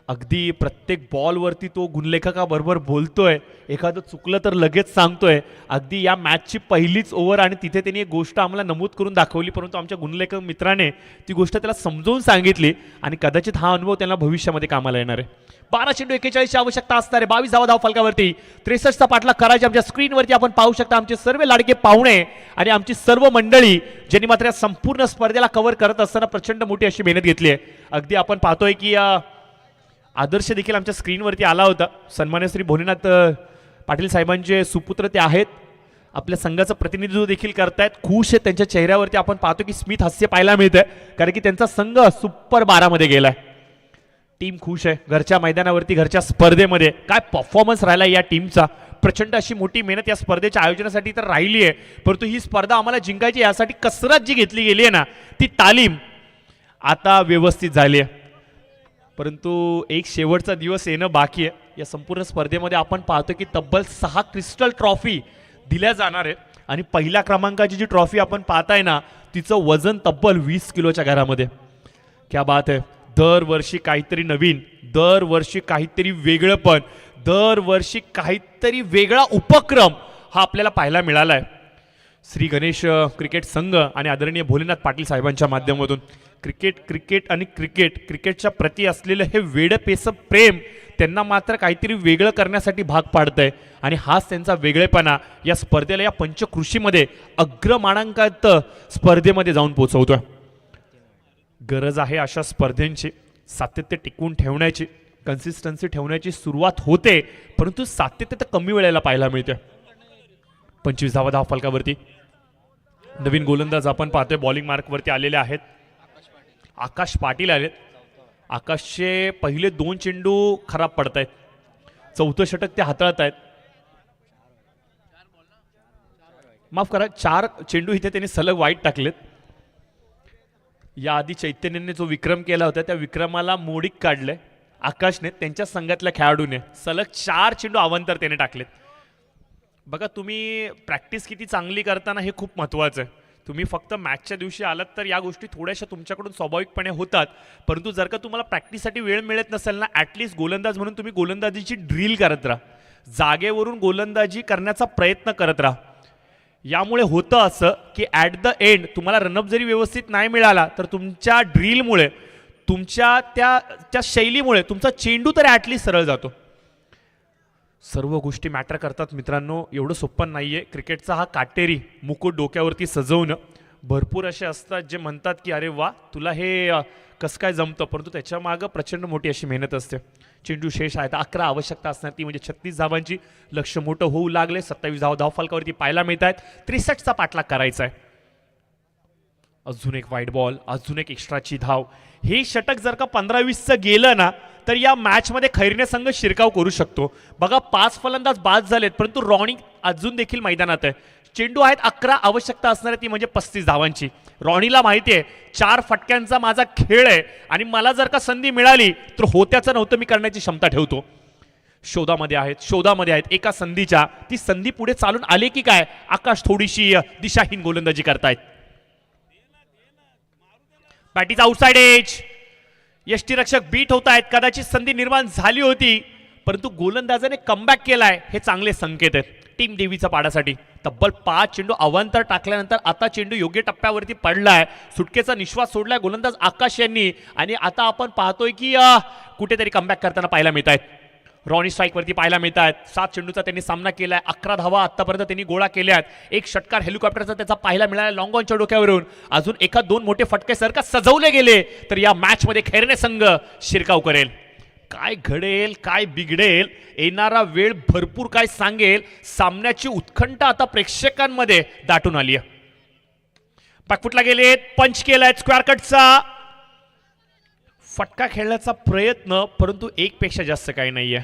Speaker 2: अगदी प्रत्येक बॉलवरती तो गुणलेखकाबरोबर बोलतोय, एखादं चुकलं तर लगेच सांगतोय. अगदी या मॅचची पहिलीच ओव्हर आणि तिथे त्यांनी एक गोष्ट आम्हाला नमूद करून दाखवली, परंतु आमच्या गुणलेखक मित्राने ती गोष्ट त्याला समजावून सांगितली आणि कदाचित हा अनुभव त्यांना भविष्यामध्ये कामाला येणार आहे. 12 चेंडू 41ची आवश्यकता असणार आहे. 22 धाव फलकावरती 63चा पाठलाग करायचे. आमच्या स्क्रीनवरती आपण पाहू शकता आमचे सर्व लाडके पाहुणे आणि आमची सर्व मंडळी ज्यांनी मात्र या संपूर्ण स्पर्धेला कव्हर करत असताना प्रचंड मोठी अशी मेहनत घेतली आहे. अगदी आपण पाहतोय की आदर्श देखील आमच्या स्क्रीनवरती आला होता. सन्मान्य श्री भोलेनाथ पाटील साहेबांचे सुपुत्र ते आहेत, आपल्या संघाचं प्रतिनिधित्व देखील करतायत. खुश आहेत त्यांच्या चेहऱ्यावरती आपण पाहतो की स्मित हास्य पाहायला मिळतंय, कारण की त्यांचा संघ सुपर 12 मध्ये गेलाय. टीम खुश आहे. घरच्या मैदानावरती घरच्या स्पर्धेमध्ये काय परफॉर्मन्स राहिला या टीमचा. प्रचंड अशी मोठी मेहनत या स्पर्धेच्या आयोजनासाठी तर राहिली आहे, परंतु ही स्पर्धा आम्हाला जिंकायची यासाठी कसरत जी घेतली गेली आहे ना, ती तालीम आता व्यवस्थित झाली आहे. परंतु एक शेवटचा दिवस येणं बाकी आहे. या संपूर्ण स्पर्धेमध्ये आपण पाहतो की तब्बल 6 क्रिस्टल ट्रॉफी दिल्या जाणार आहेत आणि पहिल्या क्रमांकाची जी ट्रॉफी आपण पाहताय ना, तिचं वजन तब्बल 20 किलोच्या घरामध्ये. क्या बात आहे. दरवर्षी काहीतरी नवीन, दरवर्षी काहीतरी वेगळंपण, दरवर्षी काहीतरी वेगळा उपक्रम हा आपल्याला पाहायला मिळाला आहे. श्री गणेश क्रिकेट संघ आणि आदरणीय भोलेनाथ पाटील साहेबांच्या माध्यमातून क्रिकेटच्या प्रती असलेलं हे वेडपेचं प्रेम त्यांना मात्र काहीतरी वेगळं करण्यासाठी भाग पाडतंय आणि हाच त्यांचा वेगळेपणा या स्पर्धेला, या पंचकृषीमध्ये अग्रमानांकात स्पर्धेमध्ये जाऊन पोहोचवतोय. गरज आहे अशा स्पर्धेंची सातत्य टिकवून ठेवण्याची, कन्सिस्टन्सी ठेवण्याची. सुरुवात होते परंतु सातत्य तर कमी वेळेला पाहायला मिळते. 25 धाव फलकावरती नवीन गोलंदाज आपण पाहतोय बॉलिंग मार्कवरती आलेले आहेत. आकाश पाटील आलेत. आकाशचे पहिले 2 चेंडू खराब पडत आहेत, 4थं षटक ते हाताळत आहेत. माफ करा, 4 चेंडू इथे त्यांनी सलग वाईट टाकलेत. याआधी चैतन्यने जो विक्रम केला होता त्या विक्रमाला मोडीक काढलंय आकाशने, त्यांच्या संघातल्या खेळाडूने. सलग 4 चेंडू अवांतर त्याने टाकलेत. बघा, तुम्ही प्रॅक्टिस किती चांगली करताना हे खूप महत्त्वाचं आहे. तुम्ही फक्त मॅचच्या दिवशी आलात तर या गोष्टी थोड्याशा तुमच्याकडून स्वाभाविकपणे होतात, परंतु जर का तुम्हाला प्रॅक्टिससाठी वेळ मिळत नसेल ना, ॲटलिस्ट गोलंदाज म्हणून तुम्ही गोलंदाजीची ड्रिल करत राहा, जागेवरून गोलंदाजी करण्याचा प्रयत्न करत राहा. यामुळे होतं असं की ॲट द एंड तुम्हाला रनअप जरी व्यवस्थित नाही मिळाला तर तुमच्या ड्रिलमुळे, तुमच्या त्या शैलीमुळे तुमचा चेंडू तर ॲटलिस्ट सरळ जातो. सर्व गोष्टी मॅटर करतात मित्रांनो. एवढं सोपं नाही आहे क्रिकेटचा हा काटेरी मुकुट डोक्यावरती सजवणं. भरपूर असे असतात जे म्हणतात की अरे वा, तुला हे कसं काय जमतं, परंतु त्याच्या मागं प्रचंड मोठी अशी मेहनत असते. चेंडू शेष आहेत, 11 आवश्यकता असणार, ती म्हणजे 36 धावांची. लक्ष मोठं होऊ लागले. 27 धाव फलकावरती पाहायला मिळत आहेत. 63चा पाठलाग करायचा आहे. अजून एक वाईट बॉल, अजून एक एक्स्ट्राची धाव. हे षटक जर का 15-20चं गेलं ना तर या मॅचमध्ये खैरने संघ शिरकाव करू शकतो. बघा, 5 फलंदाज बाद झालेत, परंतु रॉनी अजून देखील मैदानात आहे. चेंडू आहेत 11, आवश्यकता असणार आहे ती म्हणजे 35 धावांची. रॉनीला माहिती आहे 4 फटक्यांचा माझा खेळ आहे आणि मला जर का संधी मिळाली तर होत्याचं नव्हतं मी करण्याची क्षमता ठेवतो. शोधामध्ये आहेत एका संधीच्या. ती संधी पुढे चालून आले की काय, आकाश थोडीशी दिशाहीन गोलंदाजी करतायत. बॅटीचा आउटसाइड एज, यष्टीरक्षक बीट होत आहेत. कदाचित संधी निर्माण झाली होती परंतु गोलंदाजाने कमबॅक केलाय, हे चांगले संकेत आहेत टीम देवीचा पाडासाठी. तब्बल 5 चेंडू अवांतर टाकल्यानंतर आता चेंडू योग्य टप्प्यावरती पडलाय. सुटकेचा निश्वास सोडलाय गोलंदाज आकाश यांनी आणि आता आपण पाहतोय की कुठेतरी कमबॅक करताना पाहायला मिळत आहेत. रॉनी स्ट्राईकवरती पाहायला मिळत आहेत. 7 चेंडूचा त्यांनी सामना केलाय, 11 धावा आतापर्यंत त्यांनी गोळा केल्यात. एक षटकार हेलिकॉप्टरचा त्याचा पाहायला मिळाला लॉंग ऑनच्या डोक्यावरून. अजून एका 2 मोठे फटके सरका सजवले गेले तर या मॅच मध्ये खैरणे संघ शिरकाव करेल. काय घडेल काय बिघडेल, येणारा वेळ भरपूर काय सांगेल. सामन्याची उत्कंठा आता प्रेक्षकांमध्ये दाटून आली आहे. बॅकफुटला गेलेत, पंच केलाय स्क्वेअर कटचा, फटका खेळण्याचा प्रयत्न, परंतु एक पेक्षा जास्त काही नाहीये.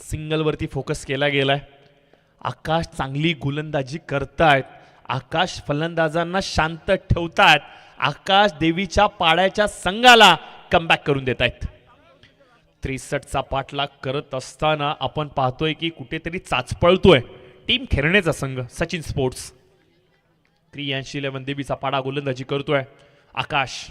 Speaker 2: सिंगल वरती फोकस केला गेलाय. आकाश चांगली गोलंदाजी करतायत, आकाश फलंदाजांना शांत ठेवतायत, आकाश देवीच्या पाड्याच्या संघाला कमबॅक करून देत आहेत. 63चा पाठलाग करत असताना आपण पाहतोय की कुठेतरी चाचपळतोय टीम खेळण्याचा संघ सचिन स्पोर्ट्स. 83-11 देवीचा पाडा गोलंदाजी करतोय आकाश.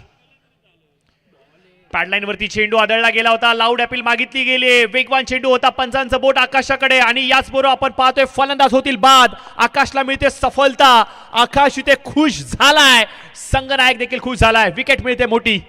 Speaker 2: पॅडलाईन वरती चेंडू आदळला गेला होता, लाऊड अपील मागितली गेली, वेगवान चेंडू होता, पंचांचं बोट आकाशाकडे आणि याचबरोबर आपण पाहतोय फलंदाज होतील बाद. आकाशला मिळते सफलता, आकाश इथे खुश झालाय, संघनायक देखील खुश झालाय, विकेट मिळते मोठी.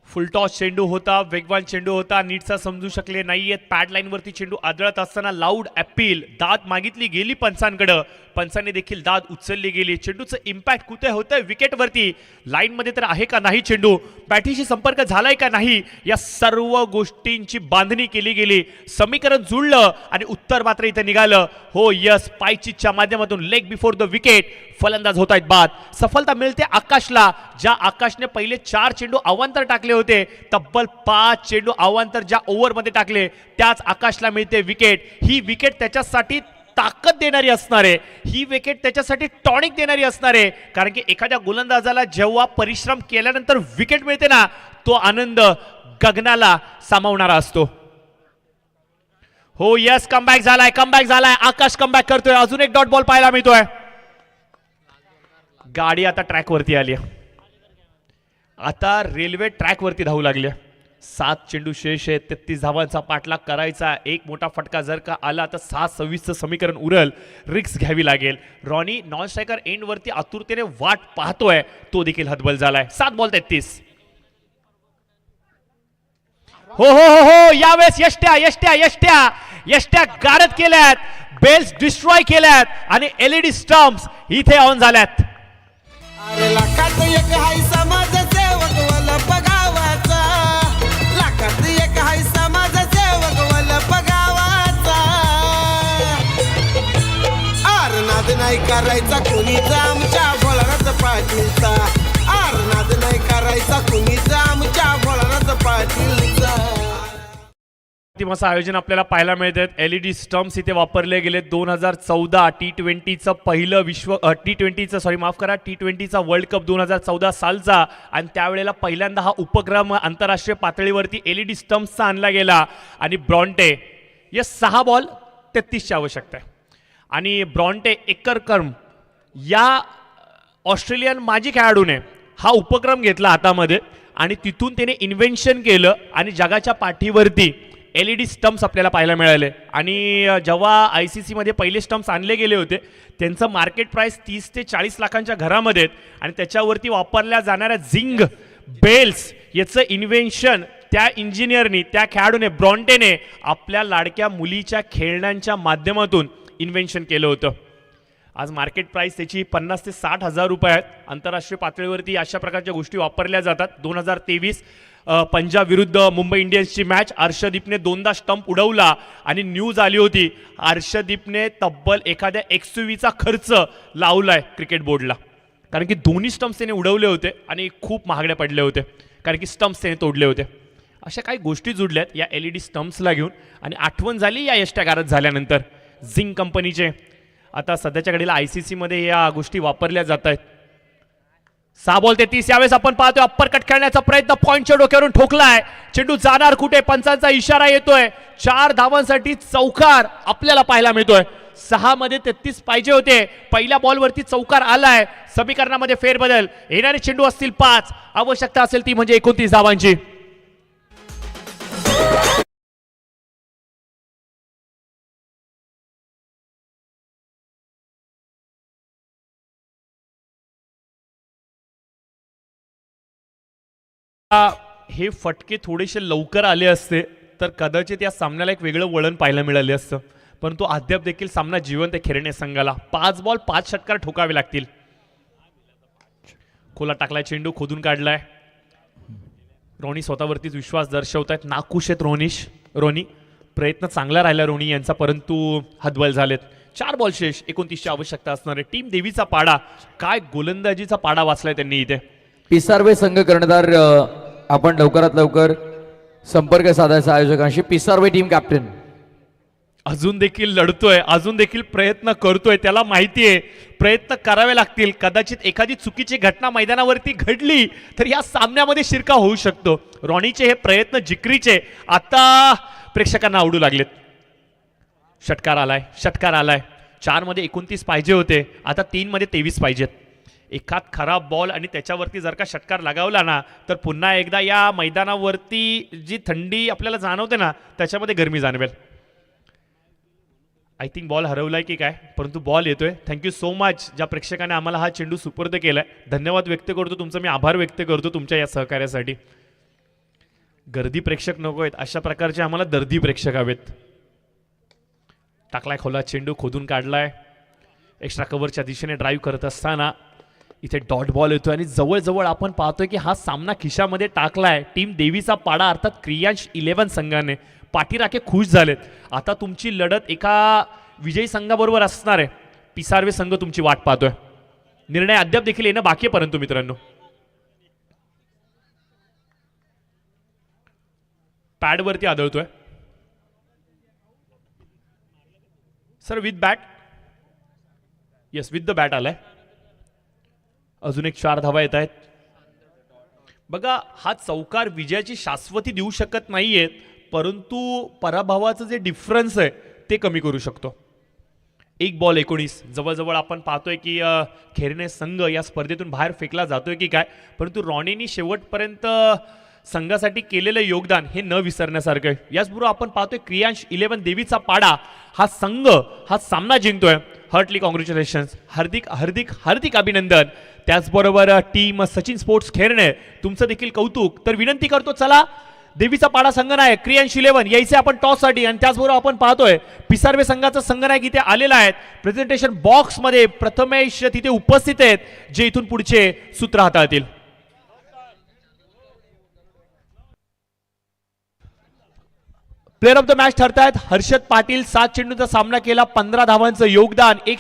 Speaker 2: फुलटॉस चेंडू होता, वेगवान चेंडू होता, नीटचा समजू शकले नाहीयेत. पॅड लाईन वरती चेंडू आदळत असताना लाऊड अपील, दाद मागितली गेली पंचांकडे, पंचांनी देखील दाद उचलली गेली. चेंडूचं इम्पॅक्ट कुठे होतंय विकेटवरती, लाईन मध्ये तर आहे का नाही चेंडू, बॅटीशी संपर्क झालाय का नाही, या सर्व गोष्टींची बांधणी केली गेली. समीकरण जुळलं आणि उत्तर मात्र इथे निघालं. हो यस, पायचीच्या माध्यमातून लेग बिफोर द विकेट, फलंदाज होत आहेत बाद. सफलता मिळते आकाशला, ज्या आकाशने पहिले 4 चेंडू अवांतर टाकले होते, तब्बल 5 चेंडू अवांतर ज्या ओव्हरमध्ये टाकले त्याच आकाशला मिळते विकेट. ही विकेट त्याच्यासाठी ताकद देणारी असणार आहे, ही विकेट त्याच्यासाठी टॉनिक देणारी असणार आहे, कारण की एखाद्या गोलंदाजाला जेव्हा परिश्रम केल्यानंतर विकेट मिळते ना, तो आनंद गगनाला सामावणारा असतो. हो यस, कमबॅक झालाय, आकाश कमबॅक करतोय. अजून एक डॉट बॉल पाहायला मिळतोय. गाडी आता ट्रॅक वरती आली, आता रेल्वे ट्रॅक वरती धावू लागली. 7 चेंडू शेष आहे, 33 धावांचा पाठलाग करायचा. एक मोठा फटका जर का आला तर 6-26चं समीकरण उरल, रिक्स घ्यावी लागेल. रॉनी नॉन स्ट्रायकर एंड वरती आतुरतेने वाट पाहतोय, तो देखील हतबल झालाय. 7 बॉल 33. हो हो हो हो, यावेळेस यष्ट्या गारद केल्यात, बेल्स डिस्ट्रॉय केल्यात आणि एलईडी स्टंप्स इथे ऑन झाल्यात.
Speaker 5: अरे लाखात एक हाय समाजसेवक वल्लभ गावाचा, लाखात एक हाय समाजसेवक वल्लभ गावाचा. आरनाद नाही करायचा कुणीचा आमच्या भोळानाथ पाटीलचा, आरनाद नाही करायचा कुणीचा आमच्या भोळानाथ पाटीलचा.
Speaker 2: असं आयोजन आपल्याला पाहायला मिळतात. एलईडी स्टंप्स इथे वापरले गेले. 2014 T20चं पहिलं T20चा वर्ल्ड कप 2014 सालचा, आणि त्यावेळेला पहिल्यांदा हा उपक्रम आंतरराष्ट्रीय पातळीवरती एलईडी स्टंप्सचा आणला गेला. आणि ब्रॉन्टे या 6 बॉल 33ची आवश्यकता आहे. आणि ब्रॉन्टे एकरकर्म या ऑस्ट्रेलियन माजी खेळाडूने हा उपक्रम घेतला हातामध्ये आणि तिथून त्याने इन्व्हेन्शन केलं आणि जगाच्या पाठीवरती एलईडी स्टंप्स आपल्याला पाहायला मिळाले. आणि जेव्हा ICC मध्ये पहिले स्टंप्स आणले गेले होते, त्यांचं मार्केट प्राइस 30 ते 40 लाखांच्या घरामध्ये आहेत. आणि त्याच्यावरती वापरल्या जाणाऱ्या झिंग बेल्स याचं इन्व्हेन्शन त्या इंजिनियरनी, त्या खेळाडूने, ब्रॉन्टेने आपल्या लाडक्या मुलीच्या खेळण्यांच्या माध्यमातून इन्व्हेन्शन केलं होतं. आज मार्केट प्राइस त्याची 50 ते 60 हजार रुपये आहेत. आंतरराष्ट्रीय पातळीवरती अशा प्रकारच्या गोष्टी वापरल्या जातात. 2023 पंजाब विरुद्ध मुंबई इंडियन्सची मॅच, अर्षदीपने 2दा स्टंप उडवला आणि न्यूज आली होती अर्षदीपने तब्बल एखाद्या XUV खर्च लावलाय क्रिकेट बोर्डला, कारण की दोन्ही स्टंप्स त्याने उडवले होते आणि खूप महागडे पडले होते, कारण की स्टंप्स त्याने तोडले होते. अशा काही गोष्टी जुडल्यात या एलईडी स्टंप्सला घेऊन. आणि आठवण झाली या यष्ट्या गारद झाल्यानंतर झिंग कंपनीचे. आता सध्याच्या घडीला ICC मध्ये या गोष्टी वापरल्या जात आहेत. 6 बॉल 33. यावेळेस आपण पाहतोय अप्पर कट खेळण्याचा प्रयत्न, पॉइंटच्या डोक्यावरून ठोकलाय. चेंडू जाणार कुठे, पंचांचा इशारा येतोय. 4 धावांसाठी चौकार आपल्याला पाहायला मिळतोय. 6 मध्ये 33 पाहिजे होते. पहिल्या बॉलवरती चौकार आलाय. समीकरणामध्ये फेरबदल. येणारे चेंडू असतील 5, आवश्यकता असेल ती म्हणजे 29 धावांची. हे फटके थोडेसे लवकर आले असते तर कदाचित या सामन्याला एक वेगळं वळण पाहायला मिळाले असतं. परंतु अद्याप देखील सामना जिवंत आहे खेळणे संघाला. 5 बॉल 5 षटकार ठोकावे लागतील. खोला टाकलाय चेंडू, खोदून काढलाय. रोनी स्वतःवरतीच विश्वास दर्शवत आहेत. नाखुश आहेत रोनी. प्रयत्न चांगला राहिला रोनी यांचा, परंतु हतबल झालेत. 4 बॉल शेष. 29 ची आवश्यकता असणार आहे. टीम देवीचा पाडा. काय गोलंदाजीचा पाडा वाचलाय त्यांनी इथे.
Speaker 7: पिसारवे संघ कर्णधार आपण लवकरात लवकर संपर्क साधायचा आयोजकांशी. पिसारवे टीम कॅप्टन
Speaker 2: अजून देखील लढतोय, अजून देखील प्रयत्न करतोय. त्याला माहिती आहे प्रयत्न करावे लागतील. कदाचित एखादी चुकीची घटना मैदानावरती घडली तर या सामन्यामध्ये शिरका होऊ शकतो. रॉनीचे हे प्रयत्न जिकरीचे आता प्रेक्षकांना आवडू लागलेत. षटकार आलाय. 4 मध्ये 29 पाहिजे होते, आता 3 मध्ये 23 पाहिजेत. एखाद खराब बॉल आणि त्याच्यावरती जर का षटकार लगावला ना तर पुन्हा एकदा या मैदानावरती जी थंडी आपल्याला जाणवते ना त्याच्यामध्ये गरमी जाणवेल. आय थिंक बॉल हरवलाय की काय, परंतु बॉल येतोय. थँक्यू सो मच ज्या प्रेक्षकाने आम्हाला हा चेंडू सुपूर्द केलाय. धन्यवाद व्यक्त करतो तुमचं. मी आभार व्यक्त करतो तुमच्या या सहकार्यासाठी. गर्दी प्रेक्षक नको आहेत, अशा प्रकारचे आम्हाला दर्दी प्रेक्षक हवेत. टाकलाय खोला चेंडू, खोदून काढलाय. एक्स्ट्रा कव्हरच्या दिशेने ड्राईव्ह करत असताना इथे डॉट बॉल येतोय आणि जवळजवळ आपण पाहतोय की हा सामना खिशामध्ये टाकलाय टीम देवीचा पाडा अर्थात क्रियांश 11 संघाने. पाठीराखे खुश झालेत. आता तुमची लढत एका विजयी संघाबरोबर असणार आहे. पिसारवे संघ तुमची वाट पाहतोय. निर्णय अद्याप देखील येणं बाकी आहे. परंतु मित्रांनो पॅडवरती आदळतोय sir. With bat. Yes, with the bat आलाय. अजून एक 4 धावा येत आहेत. बघा हा चौकार विजयाची शाश्वती देऊ शकत नाहीये, परंतु पराभवाचं जे डिफरन्स आहे ते कमी करू शकतो. 1 बॉल 19. जवळजवळ आपण पाहतोय की खेरणे संघ या स्पर्धेतून बाहेर फेकला जातोय की काय, परंतु रॉनीनी शेवटपर्यंत संघासाठी केलेलं योगदान हे न विसरण्यासारखं आहे. याचबरोबर आपण पाहतोय क्रियांश 11 देवीचा पाडा हा संघ हा सामना जिंकतोय. Hartley congratulations. हार्दिक हार्दिक हार्दिक अभिनंदन. त्याचबरोबर टीम सचिन स्पोर्ट्स खेरणे तुमचं देखील कौतुक. तर विनंती करतो चला देवीचा पाडा संघनायक क्रियांश 11 यायचे आपण टॉससाठी. आणि त्याचबरोबर आपण पाहतोय पिसारवे संघाचा संघनायक इथे आलेला आहे. प्रेझेंटेशन बॉक्समध्ये प्रथमेश तिथे उपस्थित आहेत जे इथून पुढचे सूत्र हाताळतील. प्लेअर ऑफ द मॅच ठरतायत हर्षद पाटील. 7 चेंडूंचा सामना केला, 15 धावांचं योगदान, 1